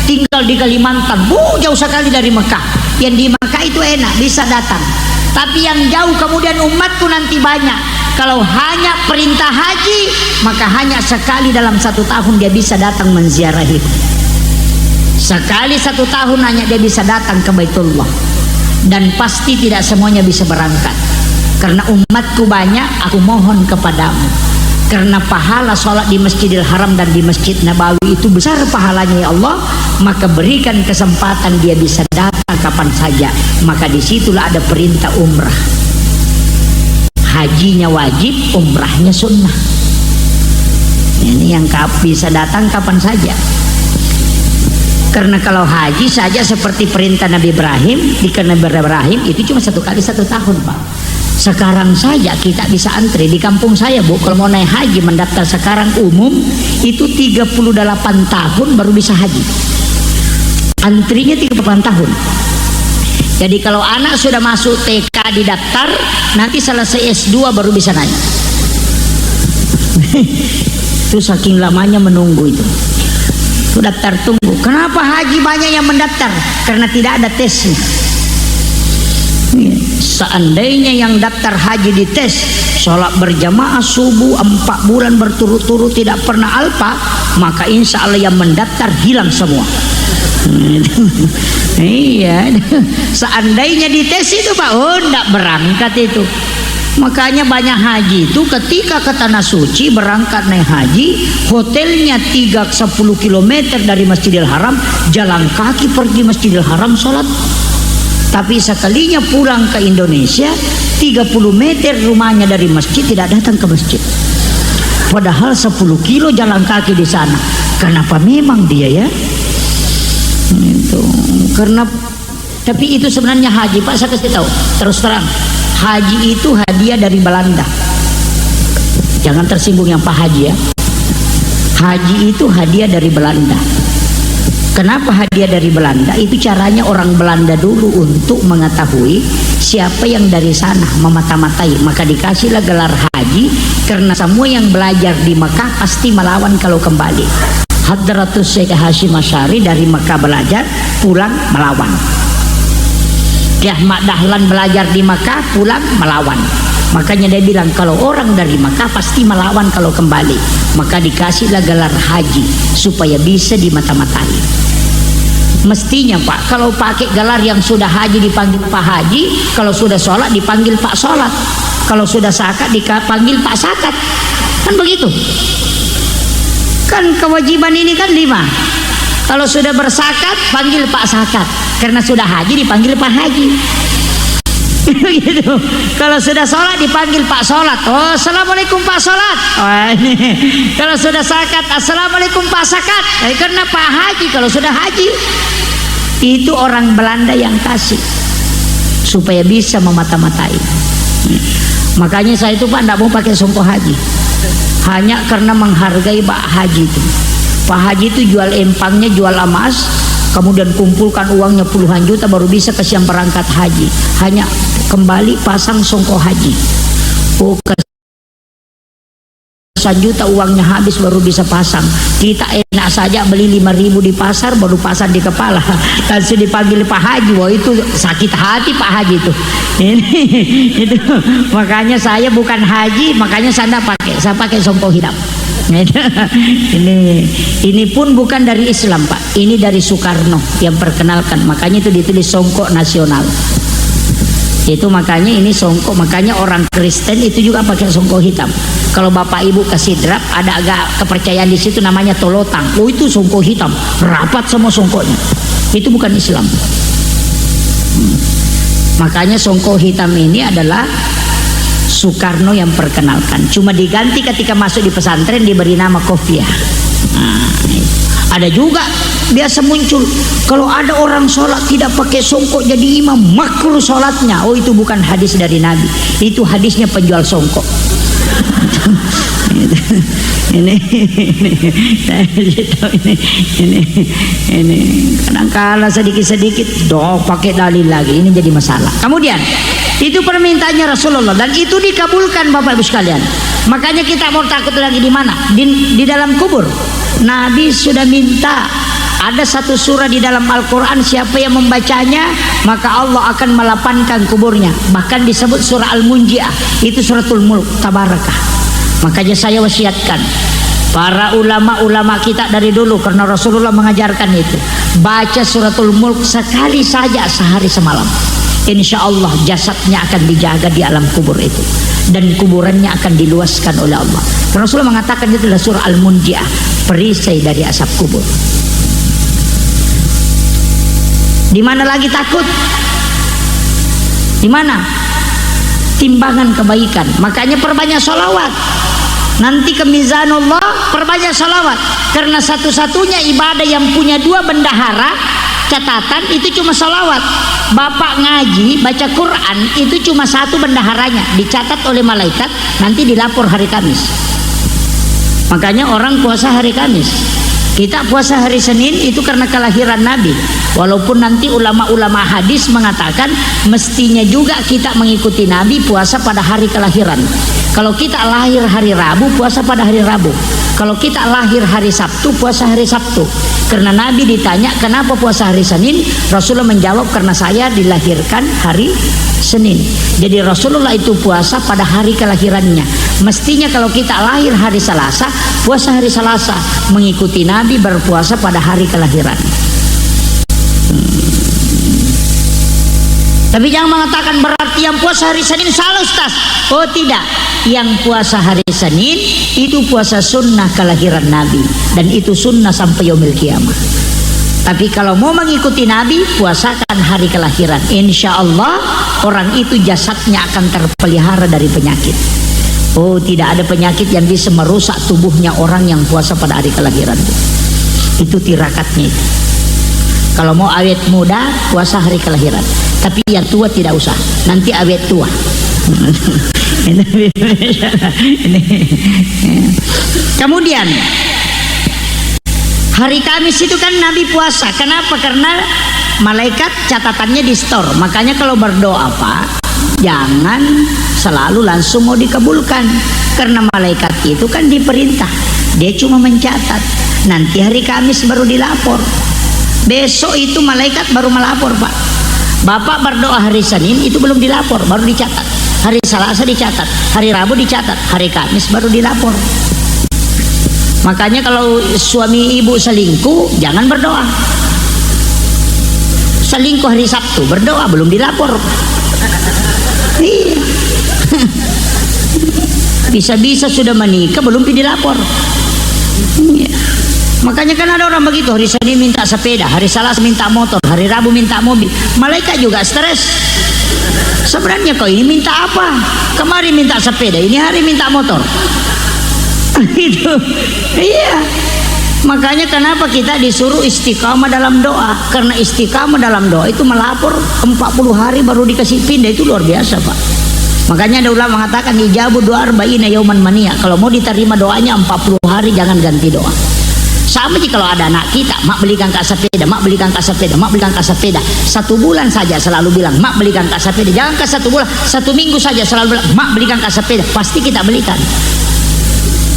tinggal di Kalimantan, jauh sekali dari Mekah. Yang di Mekah itu enak, bisa datang. Tapi yang jauh kemudian umatku nanti banyak. Kalau hanya perintah haji, maka hanya sekali dalam 1 tahun dia bisa datang menziarahi. Sekali 1 tahun hanya dia bisa datang ke Baitullah. Dan pasti tidak semuanya bisa berangkat. Karena umatku banyak, aku mohon kepadamu. Karena pahala sholat di Masjidil Haram dan di Masjid Nabawi itu besar pahalanya ya Allah, maka berikan kesempatan dia bisa datang kapan saja. Maka disitulah ada perintah umrah. Hajinya wajib, umrahnya sunnah. Ini yang bisa datang kapan saja. Karena kalau haji saja seperti perintah Nabi Ibrahim, di Nabi Ibrahim itu cuma 1 kali 1 tahun Pak. Sekarang saja kita bisa antri di kampung saya Bu, kalau mau naik haji mendaftar sekarang umum itu 38 tahun baru bisa haji. Antrinya 38 tahun. Jadi kalau anak sudah masuk TK didaftar, nanti selesai S2 baru bisa naik. Itu saking lamanya menunggu itu. Itu daftar tunggu. Kenapa haji banyak yang mendaftar? Karena tidak ada tesnya. Seandainya yang daftar haji dites, sholat berjamaah subuh 4 bulan berturut-turut tidak pernah alpa, maka insya Allah yang mendaftar hilang semua. Iya, seandainya dites itu Pak, tidak berangkat itu. Makanya banyak haji itu ketika ke Tanah Suci berangkat naik haji, hotelnya 10 km dari Masjidil Haram, jalan kaki pergi Masjidil Haram sholat. Tapi sekalinya pulang ke Indonesia 30 meter rumahnya dari masjid, tidak datang ke masjid. Padahal 10 kilo jalan kaki di sana. Kenapa memang dia ya? Itu karena, tapi itu sebenarnya haji Pak, saya kasih tahu terus terang, haji itu hadiah dari Belanda. Jangan tersinggung yang Pak Haji ya. Haji itu hadiah dari Belanda. Kenapa hadiah dari Belanda? Itu caranya orang Belanda dulu untuk mengetahui siapa yang dari sana memata-matai, maka dikasihlah gelar haji. Karena semua yang belajar di Mekah pasti melawan kalau kembali. Hadratus Syekh Hashim Asy'ari dari Mekah belajar, pulang melawan. Ahmad Dahlan belajar di Mekah, pulang melawan. Makanya dia bilang kalau orang dari Makkah pasti melawan kalau kembali, maka dikasihlah gelar haji supaya bisa dimata-matai. Mestinya Pak, kalau pakai gelar yang sudah haji dipanggil Pak Haji, kalau sudah sholat dipanggil Pak Sholat, kalau sudah zakat dipanggil Pak Zakat, kan begitu. Kan kewajiban ini kan 5. Kalau sudah berzakat panggil Pak Zakat, karena sudah haji dipanggil Pak Haji. Gitu. Kalau sudah sholat dipanggil Pak Sholat. Oh, assalamualaikum Pak Sholat. Oh, ini. Kalau sudah zakat, assalamualaikum Pak Zakat. Karena Pak Haji kalau sudah haji. Itu orang Belanda yang kasih supaya bisa memata-matai. Makanya saya itu Pak tidak mau pakai songkok haji, hanya karena menghargai Pak Haji itu. Pak Haji itu jual empangnya, jual emas, kemudian kumpulkan uangnya puluhan juta baru bisa kesian berangkat haji. Hanya kembali pasang songkok haji. Oh, juta uangnya habis baru bisa pasang. Kita enak saja beli 5.000 di pasar baru pasang di kepala, langsung dipanggil Pak Haji. Wah, itu sakit hati Pak Haji itu. Ini itu makanya saya bukan haji, makanya saya pakai, saya pakai songkok hitam. Ini pun bukan dari Islam Pak, ini dari Soekarno yang perkenalkan, makanya itu ditulis songkok nasional. Itu makanya ini songkok, makanya orang Kristen itu juga pakai songkok hitam. Kalau Bapak Ibu kasih drap, ada agak kepercayaan di situ namanya tolotang. Oh, itu songkok hitam, rapat sama songkoknya. Itu bukan Islam. Makanya songkok hitam ini adalah Soekarno yang perkenalkan. Cuma diganti ketika masuk di pesantren diberi nama kopiah. Ada juga biasa muncul kalau ada orang sholat tidak pakai songkok jadi imam makruh sholatnya. Oh, itu bukan hadis dari Nabi, itu hadisnya penjual songkok. ini kadang-kala sedikit-sedikit dong pakai dalil lagi, ini jadi masalah. Kemudian itu permintaannya Rasulullah dan itu dikabulkan Bapak Ibu sekalian. Makanya kita mau takut lagi di mana? Di dalam kubur. Nabi sudah minta, ada satu surah di dalam Al-Quran, siapa yang membacanya maka Allah akan melapankan kuburnya. Bahkan disebut surah Al-Munjiah, itu suratul Mulk, tabarakah. Makanya saya wasiatkan para ulama-ulama kita dari dulu, karena Rasulullah mengajarkan itu, baca suratul Mulk sekali saja sehari semalam. Insya Allah jasadnya akan dijaga di alam kubur itu, dan kuburannya akan diluaskan oleh Allah. Rasulullah mengatakan itu adalah surah Al-Munjiah, perisai dari asap kubur. Di mana lagi takut? Di mana? Timbangan kebaikan. Makanya perbanyak sholawat. Nanti ke mizanullah perbanyak sholawat. Karena satu-satunya ibadah yang punya 2 bendahara catatan itu cuma sholawat. Bapak ngaji baca Quran itu cuma 1 bendaharanya, dicatat oleh malaikat, nanti dilapor hari Kamis. Makanya orang puasa hari Kamis. Kita puasa hari Senin itu karena kelahiran Nabi. Walaupun nanti ulama-ulama hadis mengatakan mestinya juga kita mengikuti Nabi puasa pada hari kelahiran. Kalau kita lahir hari Rabu, puasa pada hari Rabu. Kalau kita lahir hari Sabtu, puasa hari Sabtu. Karena Nabi ditanya kenapa puasa hari Senin, Rasulullah menjawab karena saya dilahirkan hari Senin. Jadi Rasulullah itu puasa pada hari kelahirannya. Mestinya kalau kita lahir hari Selasa, puasa hari Selasa, mengikuti Nabi berpuasa pada hari kelahiran. Tapi jangan mengatakan berarti yang puasa hari Senin salah Ustaz. Oh tidak, yang puasa hari Senin itu puasa sunnah kelahiran Nabi, dan itu sunnah sampai yaumil kiamah. Tapi kalau mau mengikuti Nabi, puasakan hari kelahiran. Insya Allah orang itu jasadnya akan terpelihara dari penyakit. Oh, tidak ada penyakit yang bisa merusak tubuhnya orang yang puasa pada hari kelahiran. Itu tirakatnya itu. Kalau mau awet muda, puasa hari kelahiran. Tapi yang tua tidak usah, nanti awet tua. Kemudian hari Kamis itu kan Nabi puasa. Kenapa? Karena malaikat catatannya di store. Makanya kalau berdoa Pak, jangan selalu langsung mau dikabulkan, karena malaikat itu kan diperintah, dia cuma mencatat. Nanti hari Kamis baru dilapor. Besok itu malaikat baru melapor Pak. Bapak berdoa hari Senin itu belum dilapor, baru dicatat. hari Selasa dicatat, hari Rabu dicatat, hari Kamis baru dilapor. Makanya kalau suami ibu selingkuh, jangan berdoa. Selingkuh hari Sabtu, berdoa, belum dilapor. Iya. Bisa-bisa sudah menikah, belum dilapor. Iya. Makanya kan ada orang begitu, hari Senin minta sepeda, hari Selasa minta motor, hari Rabu minta mobil. Malaikat juga stres. Sebenarnya kau ini minta apa? Kemarin minta sepeda, ini hari minta motor. Itu. Iya. Makanya kenapa kita disuruh istiqamah dalam doa? Karena istiqamah dalam doa itu melapor 40 hari baru dikasih pindah, itu luar biasa, Pak. Makanya ada ulama mengatakan ijabu doa arba'ina yauman mania. Kalau mau diterima doanya 40 hari, jangan ganti doa. Sama sih kalau ada anak kita, mak belikan kak sepeda, mak belikan kak sepeda, mak belikan kak sepeda. 1 bulan saja selalu bilang, mak belikan kak sepeda. Jangan ke 1 bulan, 1 minggu saja selalu bilang, mak belikan kak sepeda. Pasti kita belikan.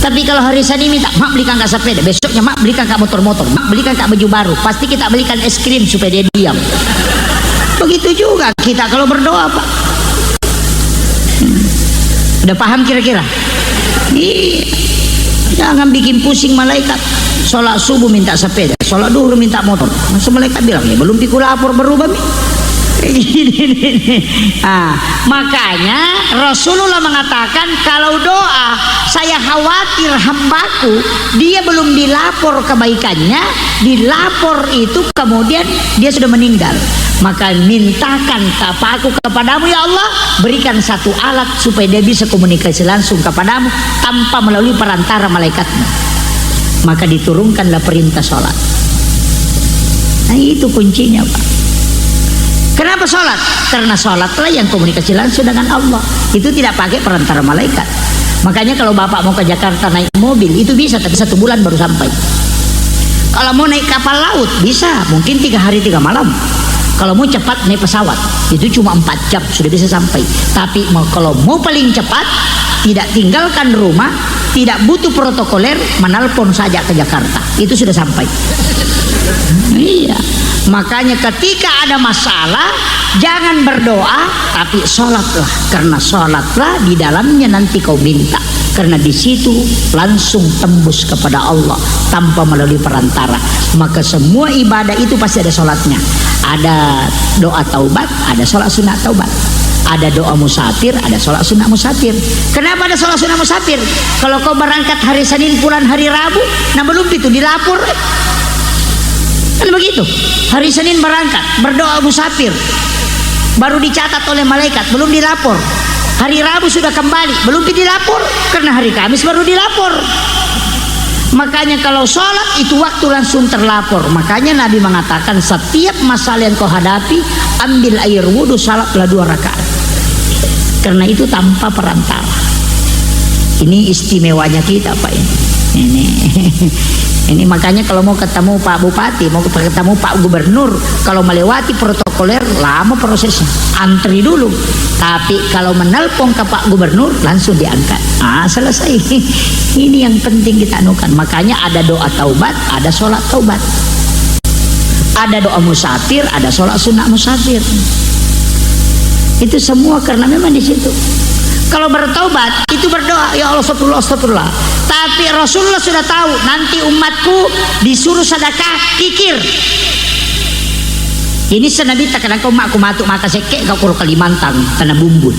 Tapi kalau hari Senin minta, mak belikan kak sepeda, besoknya mak belikan kak motor-motor, mak belikan kak baju baru, pasti kita belikan es krim supaya dia diam. Begitu juga kita kalau berdoa, Pak. Udah paham kira-kira? Iya. Jangan bikin pusing malaikat. Sholat subuh minta sepeda, sholat duhur minta motor. Masa malaikat bilang, ya belum pikul lapor berubah. Makanya Rasulullah mengatakan, kalau doa saya khawatir hambaku dia belum dilapor kebaikannya, dilapor itu kemudian dia sudah meninggal, maka mintakan aku kepadamu ya Allah, berikan satu alat supaya dia bisa komunikasi langsung kepadamu tanpa melalui perantara malaikatmu. Maka diturunkanlah perintah sholat. Nah itu kuncinya, Pak. Kenapa sholat? Karena sholatlah yang komunikasi langsung dengan Allah. Itu tidak pakai perantara malaikat. Makanya kalau bapak mau ke Jakarta naik mobil, itu bisa, tapi 1 bulan baru sampai. Kalau mau naik kapal laut, bisa, mungkin 3 hari 3 malam. Kalau mau cepat naik pesawat, itu cuma 4 jam sudah bisa sampai. Tapi kalau mau paling cepat, tidak tinggalkan rumah, tidak butuh protokoler, menelpon saja ke Jakarta, itu sudah sampai. Iya. Makanya ketika ada masalah, jangan berdoa, tapi sholatlah. Karena sholatlah di dalamnya nanti kau minta. Karena di situ langsung tembus kepada Allah tanpa melalui perantara. Maka semua ibadah itu pasti ada sholatnya. Ada doa taubat, ada sholat sunat taubat. Ada doa musafir, ada sholat sunat musafir. Kenapa ada sholat sunat musafir? Kalau kau berangkat hari Senin pulang hari Rabu, nah belum itu dilapor. Kan begitu. Hari Senin berangkat, berdoa musafir, baru dicatat oleh malaikat, belum dilapor. Hari Rabu sudah kembali, belum dilapor. Karena hari Kamis baru dilapor. Makanya kalau sholat itu waktu langsung terlapor. Makanya Nabi mengatakan setiap masalah yang kau hadapi, ambil air wudhu, salatlah 2 rakaat. Karena itu tanpa perantara. Ini istimewanya kita, Pak. Ini makanya kalau mau ketemu Pak Bupati, mau ketemu Pak Gubernur, kalau melewati protokoler lama prosesnya, antri dulu. Tapi kalau menelpon ke Pak Gubernur langsung diangkat, selesai. Ini yang penting kita anukan. Makanya ada doa taubat, ada sholat taubat, ada doa musafir, ada sholat sunat musafir. Itu semua karena memang di situ. Kalau bertaubat itu berdoa, ya Allah astagfirullah, astagfirullah. Tapi Rasulullah sudah tahu nanti umatku disuruh sedekah kikir. Ini senabi tak kadang kau mak matuk maka sekek kau kurang Kalimantan tanah bumbun.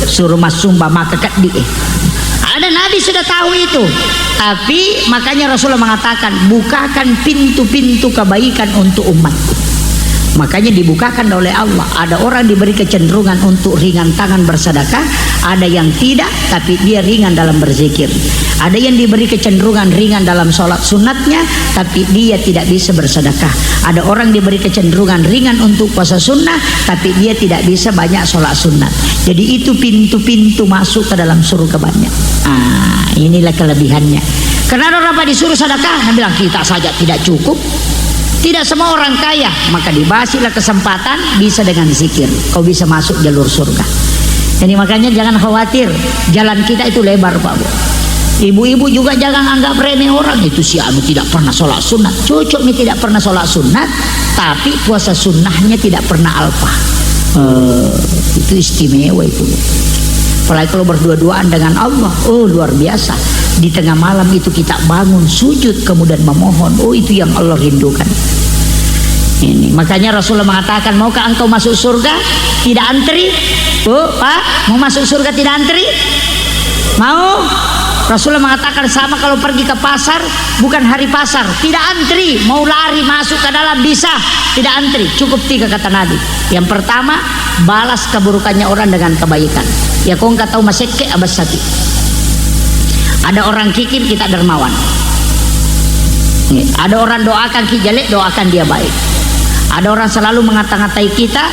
Suruh masumba maka kaddi. Ada Nabi sudah tahu itu. Tapi makanya Rasulullah mengatakan bukakan pintu-pintu kebaikan untuk umatku. Makanya dibukakan oleh Allah. Ada orang diberi kecenderungan untuk ringan tangan bersedekah, ada yang tidak tapi dia ringan dalam berzikir. Ada yang diberi kecenderungan ringan dalam sholat sunatnya tapi dia tidak bisa bersedekah. Ada orang diberi kecenderungan ringan untuk puasa sunnah tapi dia tidak bisa banyak sholat sunat. Jadi itu pintu-pintu masuk ke dalam surga banyak. Inilah kelebihannya. Karena orang disuruh sedekah, dia bilang kita saja tidak cukup. Tidak semua orang kaya, maka dibasilah kesempatan bisa dengan zikir. Kau bisa masuk jalur surga. Jadi makanya jangan khawatir, jalan kita itu lebar, Pak Bu. Ibu-ibu juga jangan anggap remeh orang itu si anu tidak pernah sholat sunat. Cocok nih tidak pernah sholat sunat, tapi puasa sunnahnya tidak pernah alpa. Itu istimewa itu. Apalagi kalau berdua-duaan dengan Allah, luar biasa. Di tengah malam itu kita bangun sujud kemudian memohon, itu yang Allah rindukan. Ini makanya Rasulullah mengatakan, maukah engkau masuk surga tidak antri? Pak, mau masuk surga tidak antri? Mau? Rasulullah mengatakan sama kalau pergi ke pasar, bukan hari pasar, tidak antri. Mau lari masuk ke dalam bisa, tidak antri. Cukup 3 kata Nabi. Yang pertama, balas keburukannya orang dengan kebaikan. Ya kau nggak tahu maseke abas sakit. Ada orang kikir, kita dermawan. Ada orang doakan kita jelek, doakan dia baik. Ada orang selalu mengata-ngatai kita,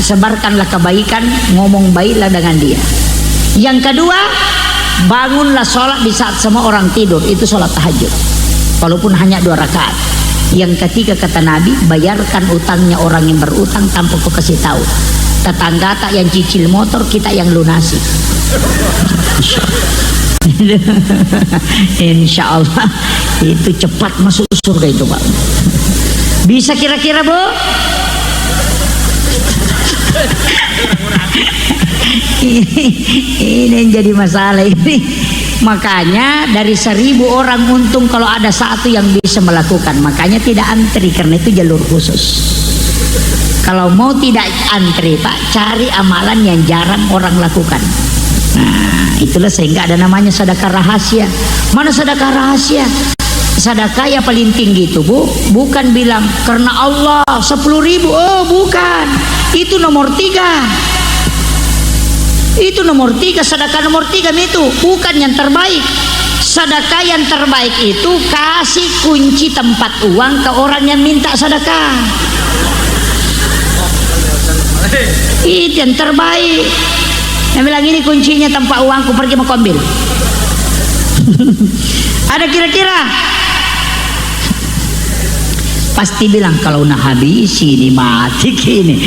sebarkanlah kebaikan, ngomong baiklah dengan dia. Yang kedua, bangunlah sholat di saat semua orang tidur, itu sholat tahajud, walaupun hanya 2 rakaat. Yang ketiga kata Nabi, bayarkan utangnya orang yang berutang tanpa kau kasih tahu. Tetangga tak yang cicil motor, kita yang lunasi. Insya Allah itu cepat masuk surga itu Pak. Bisa kira-kira Bu? Ini yang jadi masalah ini. Makanya dari 1000 orang untung kalau ada satu yang bisa melakukan. Makanya tidak antri, karena itu jalur khusus. Kalau mau tidak antri Pak, cari amalan yang jarang orang lakukan. Nah itulah sehingga ada namanya sedekah rahasia. Mana sedekah rahasia? Sedekah yang paling tinggi itu Bu, bukan bilang karena Allah 10.000, bukan. Itu nomor 3. Itu nomor 3, sedekah nomor 3 itu bukan yang terbaik. Sedekah yang terbaik itu kasih kunci tempat uang ke orang yang minta sedekah. Itu yang terbaik. Yang bilang ini kuncinya tempat uangku, pergi mau ambil. Ada kira-kira? Pasti bilang kalau nak habis ini mati kini.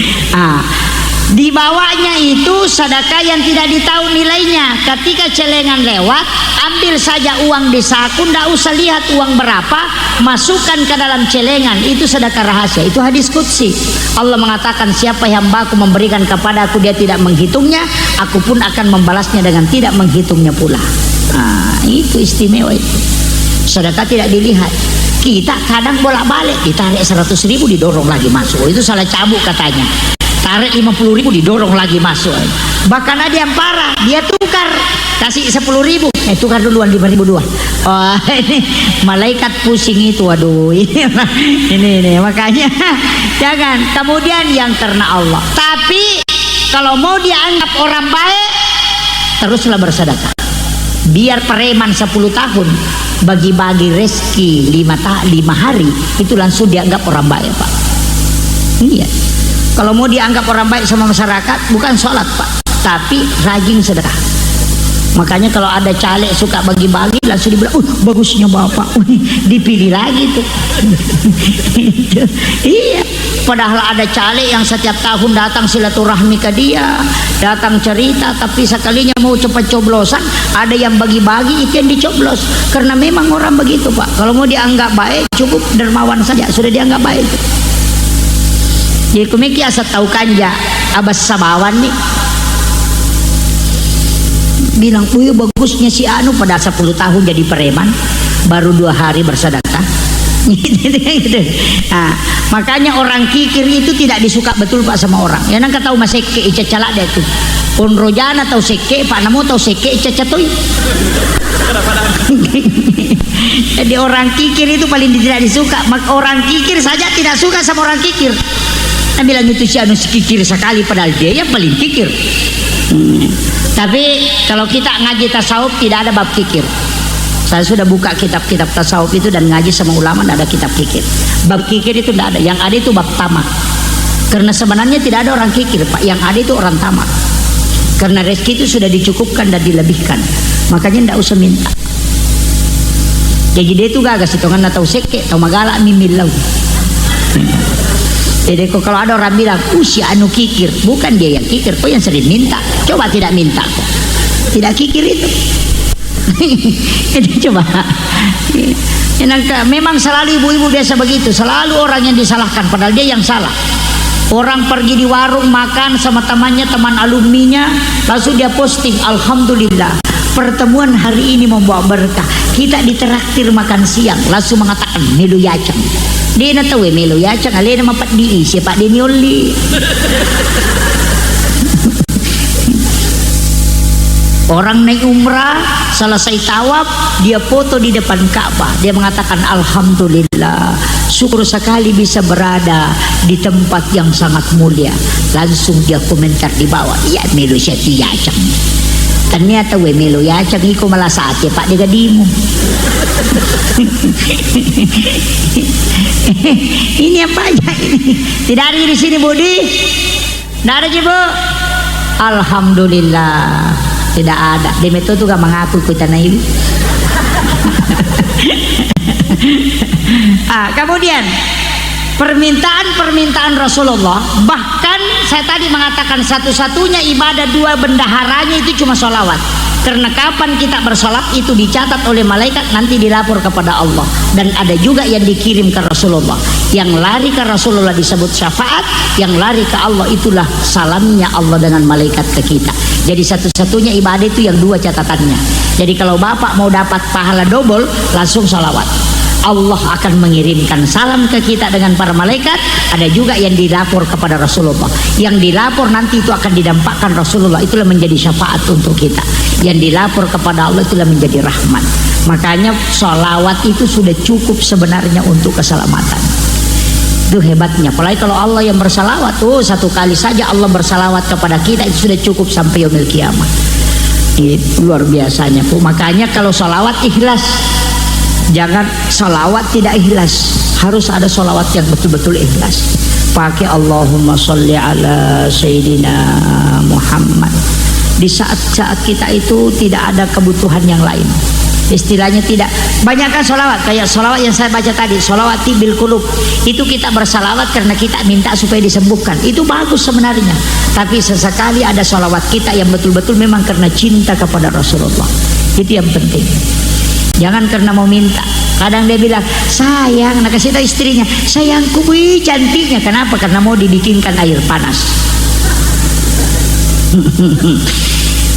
Dibawanya itu sedekah yang tidak ditahu nilainya. Ketika celengan lewat, ambil saja uang di saku, tidak usah lihat uang berapa, masukkan ke dalam celengan. Itu sedekah rahasia. Itu hadis qudsi. Allah mengatakan, siapa hambaku memberikan kepada aku dia tidak menghitungnya, aku pun akan membalasnya dengan tidak menghitungnya pula. Itu istimewa itu. Sedekah tidak dilihat. Kita kadang bolak-balik, ditarik 100.000 didorong lagi masuk. Itu salah cabut katanya. Tarik 50.000 didorong lagi masuk. Bahkan ada yang parah, dia tukar, kasih 10.000, tukar duluan 5.000 dua. Ini malaikat pusing itu, waduh. Ini makanya jangan. Kemudian yang karena Allah. Tapi kalau mau dianggap orang baik, teruslah bersedekah. Biar preman 10 tahun bagi-bagi rezeki 5 hari itu langsung dianggap orang baik Pak. Iya. Kalau mau dianggap orang baik sama masyarakat, bukan sholat Pak, tapi rajin sedekah. Makanya kalau ada caleg suka bagi-bagi, langsung dibilang, bagusnya Bapak, dipilih lagi tuh. Iya. Padahal ada caleg yang setiap tahun datang silaturahmi ke dia, datang cerita, tapi sekalinya mau cepat coblosan, ada yang bagi-bagi, itu yang dicoblos. Karena memang orang begitu Pak. Kalau mau dianggap baik, cukup dermawan saja, sudah dianggap baik. Jadi kumiki asa tahu kanja abas sabawan nih bilang, bagusnya si Anu pada 10 tahun jadi preman, baru 2 hari bersedekah. Makanya orang kikir itu tidak disuka betul Pak sama orang. Ya nang tahu maseke ica calak deh tuh. Pun rojana tahu seke, Pak namo tahu seke ica catoy. Jadi orang kikir itu paling tidak disuka. Orang kikir saja tidak suka sama orang kikir. Nah, bilang itu si Anu kikir sekali, padahal dia yang paling kikir. Tapi kalau kita ngaji tasawuf tidak ada bab kikir. Saya sudah buka kitab-kitab tasawuf itu dan ngaji sama ulama, tidak ada kitab kikir. Bab kikir itu tidak ada. Yang ada itu bab tamak. Karena sebenarnya tidak ada orang kikir Pak. Yang ada itu orang tamak. Karena rezeki itu sudah dicukupkan dan dilebihkan. Makanya tidak usah minta. Jadi dia itu gagas hitungan atau seke atau magala mimilau. Jadi kalau ada orang bilang, si Anu kikir, bukan dia yang kikir, kok yang sering minta. Coba tidak minta kok. Tidak kikir itu. Jadi coba. Memang selalu ibu-ibu biasa begitu, selalu orang yang disalahkan, padahal dia yang salah. Orang pergi di warung makan sama temannya, teman alumninya, langsung dia posting, alhamdulillah pertemuan hari ini membawa berkah. Kita ditraktir makan siang, langsung mengatakan melu yacang. Dia nak tahu melu yacang, alena mapat di siapa dia nioli. Orang naik umrah, selesai tawaf, dia foto di depan Ka'bah. Dia mengatakan alhamdulillah, syukur sekali bisa berada di tempat yang sangat mulia. Langsung dia komentar di bawah, iya melu syati yacang. Ternyata melu yacang iko malah saat ya Pak dia gadimu. Ini apa aja ini? Tidak ada di sini Budi? Tidak ada Bu? Alhamdulillah. Tidak ada. Demi itu juga mengaku kita naib. Kemudian permintaan Rasulullah, bahkan saya tadi mengatakan satu-satunya ibadah dua bendaharanya itu cuma sholawat. Karena kapan kita bersolat itu dicatat oleh malaikat, nanti dilapor kepada Allah. Dan ada juga yang dikirim ke Rasulullah. Yang lari ke Rasulullah disebut syafaat, yang lari ke Allah itulah salamnya Allah dengan malaikat ke kita. Jadi satu-satunya ibadah itu yang dua catatannya. Jadi kalau bapak mau dapat pahala double, langsung sholawat. Allah akan mengirimkan salam ke kita dengan para malaikat. Ada juga yang dilapor kepada Rasulullah. Yang dilapor nanti itu akan didampakkan Rasulullah. Itulah menjadi syafaat untuk kita. Yang dilapor kepada Allah itulah menjadi rahmat. Makanya sholawat itu sudah cukup sebenarnya untuk keselamatan. Itu hebatnya. Apalagi kalau Allah yang bersalawat, satu kali saja Allah bersalawat kepada kita itu sudah cukup sampai yaumil kiamat. Itu luar biasanya Bu. Makanya kalau sholawat ikhlas. Jangan sholawat tidak ikhlas. Harus ada sholawat yang betul-betul ikhlas. Pakai Allahumma sholli ala Sayyidina Muhammad. Di saat-saat kita itu tidak ada kebutuhan yang lain. Istilahnya tidak banyakkan sholawat. Kayak sholawat yang saya baca tadi, sholawati bil qulub. Itu kita bersalawat karena kita minta supaya disembuhkan. Itu bagus sebenarnya. Tapi sesekali ada sholawat kita yang betul-betul memang karena cinta kepada Rasulullah. Itu yang penting. Jangan karena mau minta. Kadang dia bilang sayang, nak kasih tahu istrinya, sayangku wih cantiknya. Kenapa? Karena mau dibikinkan air panas.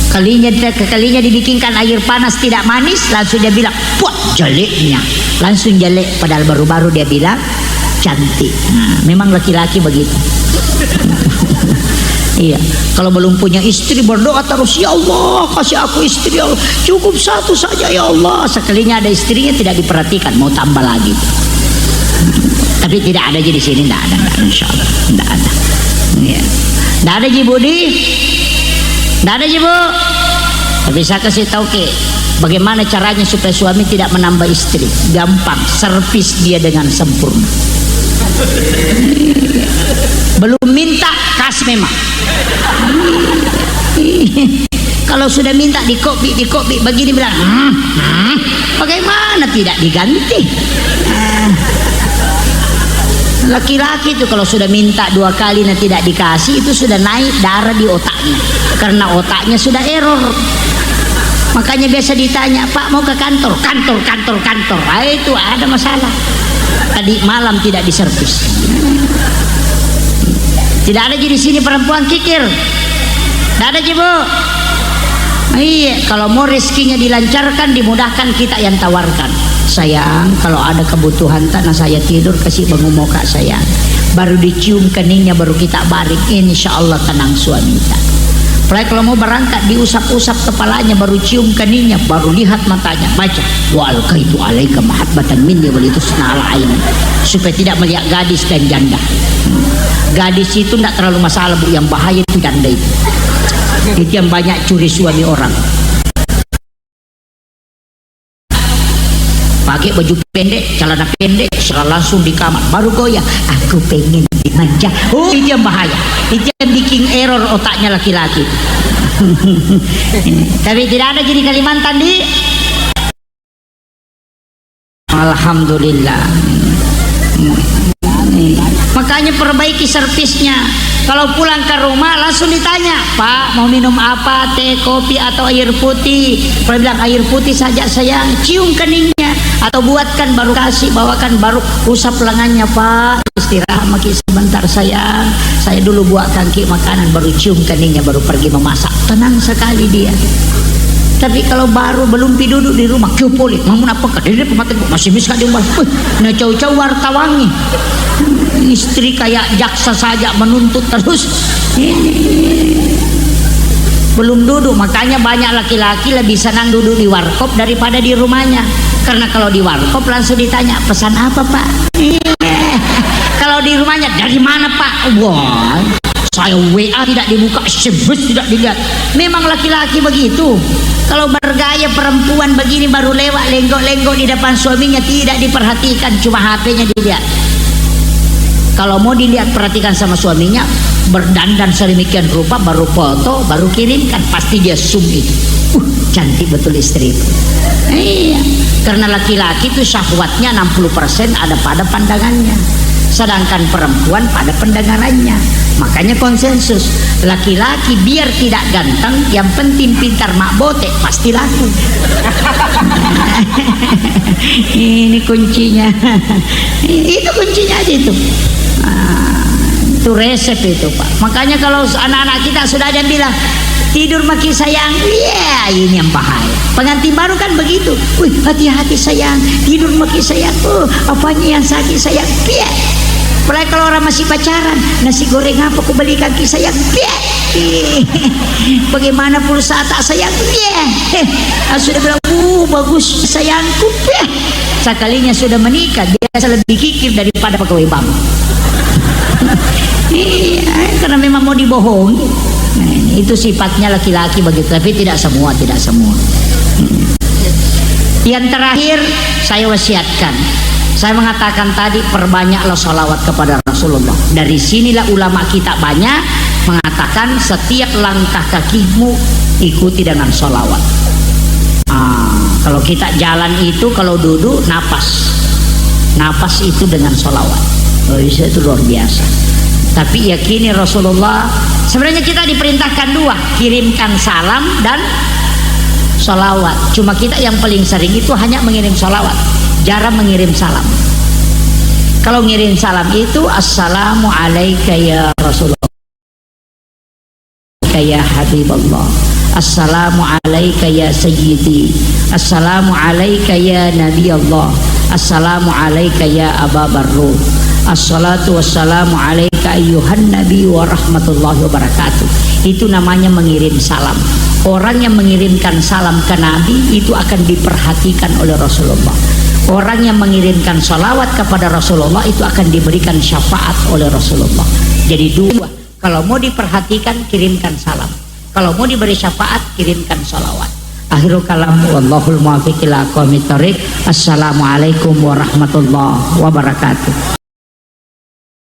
Kalinya dibikinkan air panas tidak manis, langsung dia bilang puak jeleknya. Langsung jelek, padahal baru-baru dia bilang cantik. Memang laki-laki begitu. Iya, kalau belum punya istri berdoa terus, ya Allah kasih aku istri, ya Allah cukup satu saja ya Allah. Sekalinya ada istrinya tidak diperhatikan, mau tambah lagi. Tapi tidak ada di sini, tidak ada, insya Allah tidak ada. Ya. Tidak ada Budi, tidak ada Bu. Tapi saya kasih tahu bagaimana caranya supaya suami tidak menambah istri. Gampang, servis dia dengan sempurna. Belum minta kas memang. Kalau sudah minta di kopi begini bilang bagaimana tidak diganti. Laki-laki itu kalau sudah minta 2 kali dan tidak dikasih, itu sudah naik darah di otaknya karena otaknya sudah error. Makanya biasa ditanya, Pak mau ke kantor? Kantor. Itu ada masalah. Tadi malam tidak diservis. Tidak ada di sini perempuan kikir. Tidak ada Bu. Iya, kalau mau rezekinya dilancarkan, dimudahkan, kita yang tawarkan. Sayang, kalau ada kebutuhan tanah saya tidur kasih bangun muka sayang. Baru dicium keningnya baru kita balik. Insya Allah tenang suami kita. Apalagi kalau mau berangkat diusap-usap kepalanya baru cium keningnya baru lihat matanya baca wa alqaitu alaika mahabbatan minni wal tusna ala aini, supaya tidak melihat gadis dan janda. Gadis itu tidak terlalu masalah Bu, yang bahaya itu janda itu. Itu yang banyak curi suami orang. Pakai baju pendek, celana pendek, sekarang langsung di kamar baru goyah. Aku pengen dimanja. Itu yang bahaya. Itu yang bikin error otaknya laki-laki. Tapi tidak ada jadi Kalimantan di. Alhamdulillah. Makanya perbaiki servisnya. Kalau pulang ke rumah langsung ditanya, Pak mau minum apa, teh, kopi atau air putih? Kalau bilang air putih saja sayang, cium keningnya. Atau buatkan baru kasih, bawakan baru usap lengannya, Pak, istirahat maki sebentar sayang, saya dulu buatkan ki makanan, baru cium keningnya, baru pergi memasak. Tenang sekali dia. Tapi kalau baru belum duduk di rumah, kiopolik, mamun apa kadene pematen masih bisa diumbas. Nah cau-cau wartawangi. Istri kayak jaksa saja menuntut terus. Belum duduk, makanya banyak laki-laki lebih senang duduk di warkop daripada di rumahnya. Karena kalau di warkop langsung ditanya, pesan apa, Pak? Kalau di rumahnya, dari mana, Pak? Wah, saya WA tidak dibuka, sebut tidak dilihat. Memang laki-laki begitu. Kalau bergaya perempuan begini baru lewat lenggok-lenggok di depan suaminya, tidak diperhatikan, cuma HP-nya dilihat. Kalau mau dilihat perhatikan sama suaminya, berdandan sedemikian rupa, baru foto, baru kirimkan, pasti dia zoom itu. Cantik betul istriku. Iya, karena laki-laki itu syahwatnya 60% ada pada pandangannya, sedangkan perempuan pada pendengarannya. Makanya konsensus, laki-laki biar tidak ganteng, yang penting pintar mak bote, pasti laku. Ini kuncinya. Itu kuncinya aja itu. Itu resep itu, Pak. Makanya kalau anak-anak kita sudah ada yang bilang tidur maki sayang, ini yang bahaya. Pengantin baru kan begitu. Wih, hati-hati sayang, tidur maki sayang. Apanya yang sakit sayang? Apalagi kalau orang masih pacaran, nasi goreng apa aku belikan ki sayang? Bagaimana pulsa tak sayang? Sudah bilang, bagus sayangku. Sekalinya sudah menikah, biasa lebih kikir daripada pegawai bank. Karena memang mau dibohongi. Itu sifatnya laki-laki begitu, tapi tidak semua. Yang terakhir saya wasiatkan, saya mengatakan tadi, perbanyaklah sholawat kepada Rasulullah. Dari sinilah ulama kita banyak mengatakan setiap langkah kakimu ikuti dengan sholawat. Kalau kita jalan itu, kalau duduk napas itu dengan sholawat. Itu luar biasa. Tapi yakini Rasulullah, sebenarnya kita diperintahkan dua, kirimkan salam dan sholawat. Cuma kita yang paling sering itu hanya mengirim sholawat, jarang mengirim salam. Kalau ngirim salam itu, assalamu alaika ya Rasulullah, ya Habiballah, assalamu alaika ya Sayyidi, assalamu alaika ya Nabi Allah, assalamu alaika ya Aba Barruh, assalatu wassalamu alaika ayyuhan Nabi wa rahmatullahi wabarakatuh. Itu namanya mengirim salam. Orang yang mengirimkan salam ke Nabi itu akan diperhatikan oleh Rasulullah. Orang yang mengirimkan salawat kepada Rasulullah itu akan diberikan syafaat oleh Rasulullah. Jadi dua, kalau mau diperhatikan kirimkan salam, kalau mau diberi syafaat kirimkan salawat. Akhirul kalam, wallahul muwaffiq ila aqwamit thoriq. Assalamualaikum warahmatullahi wabarakatuh.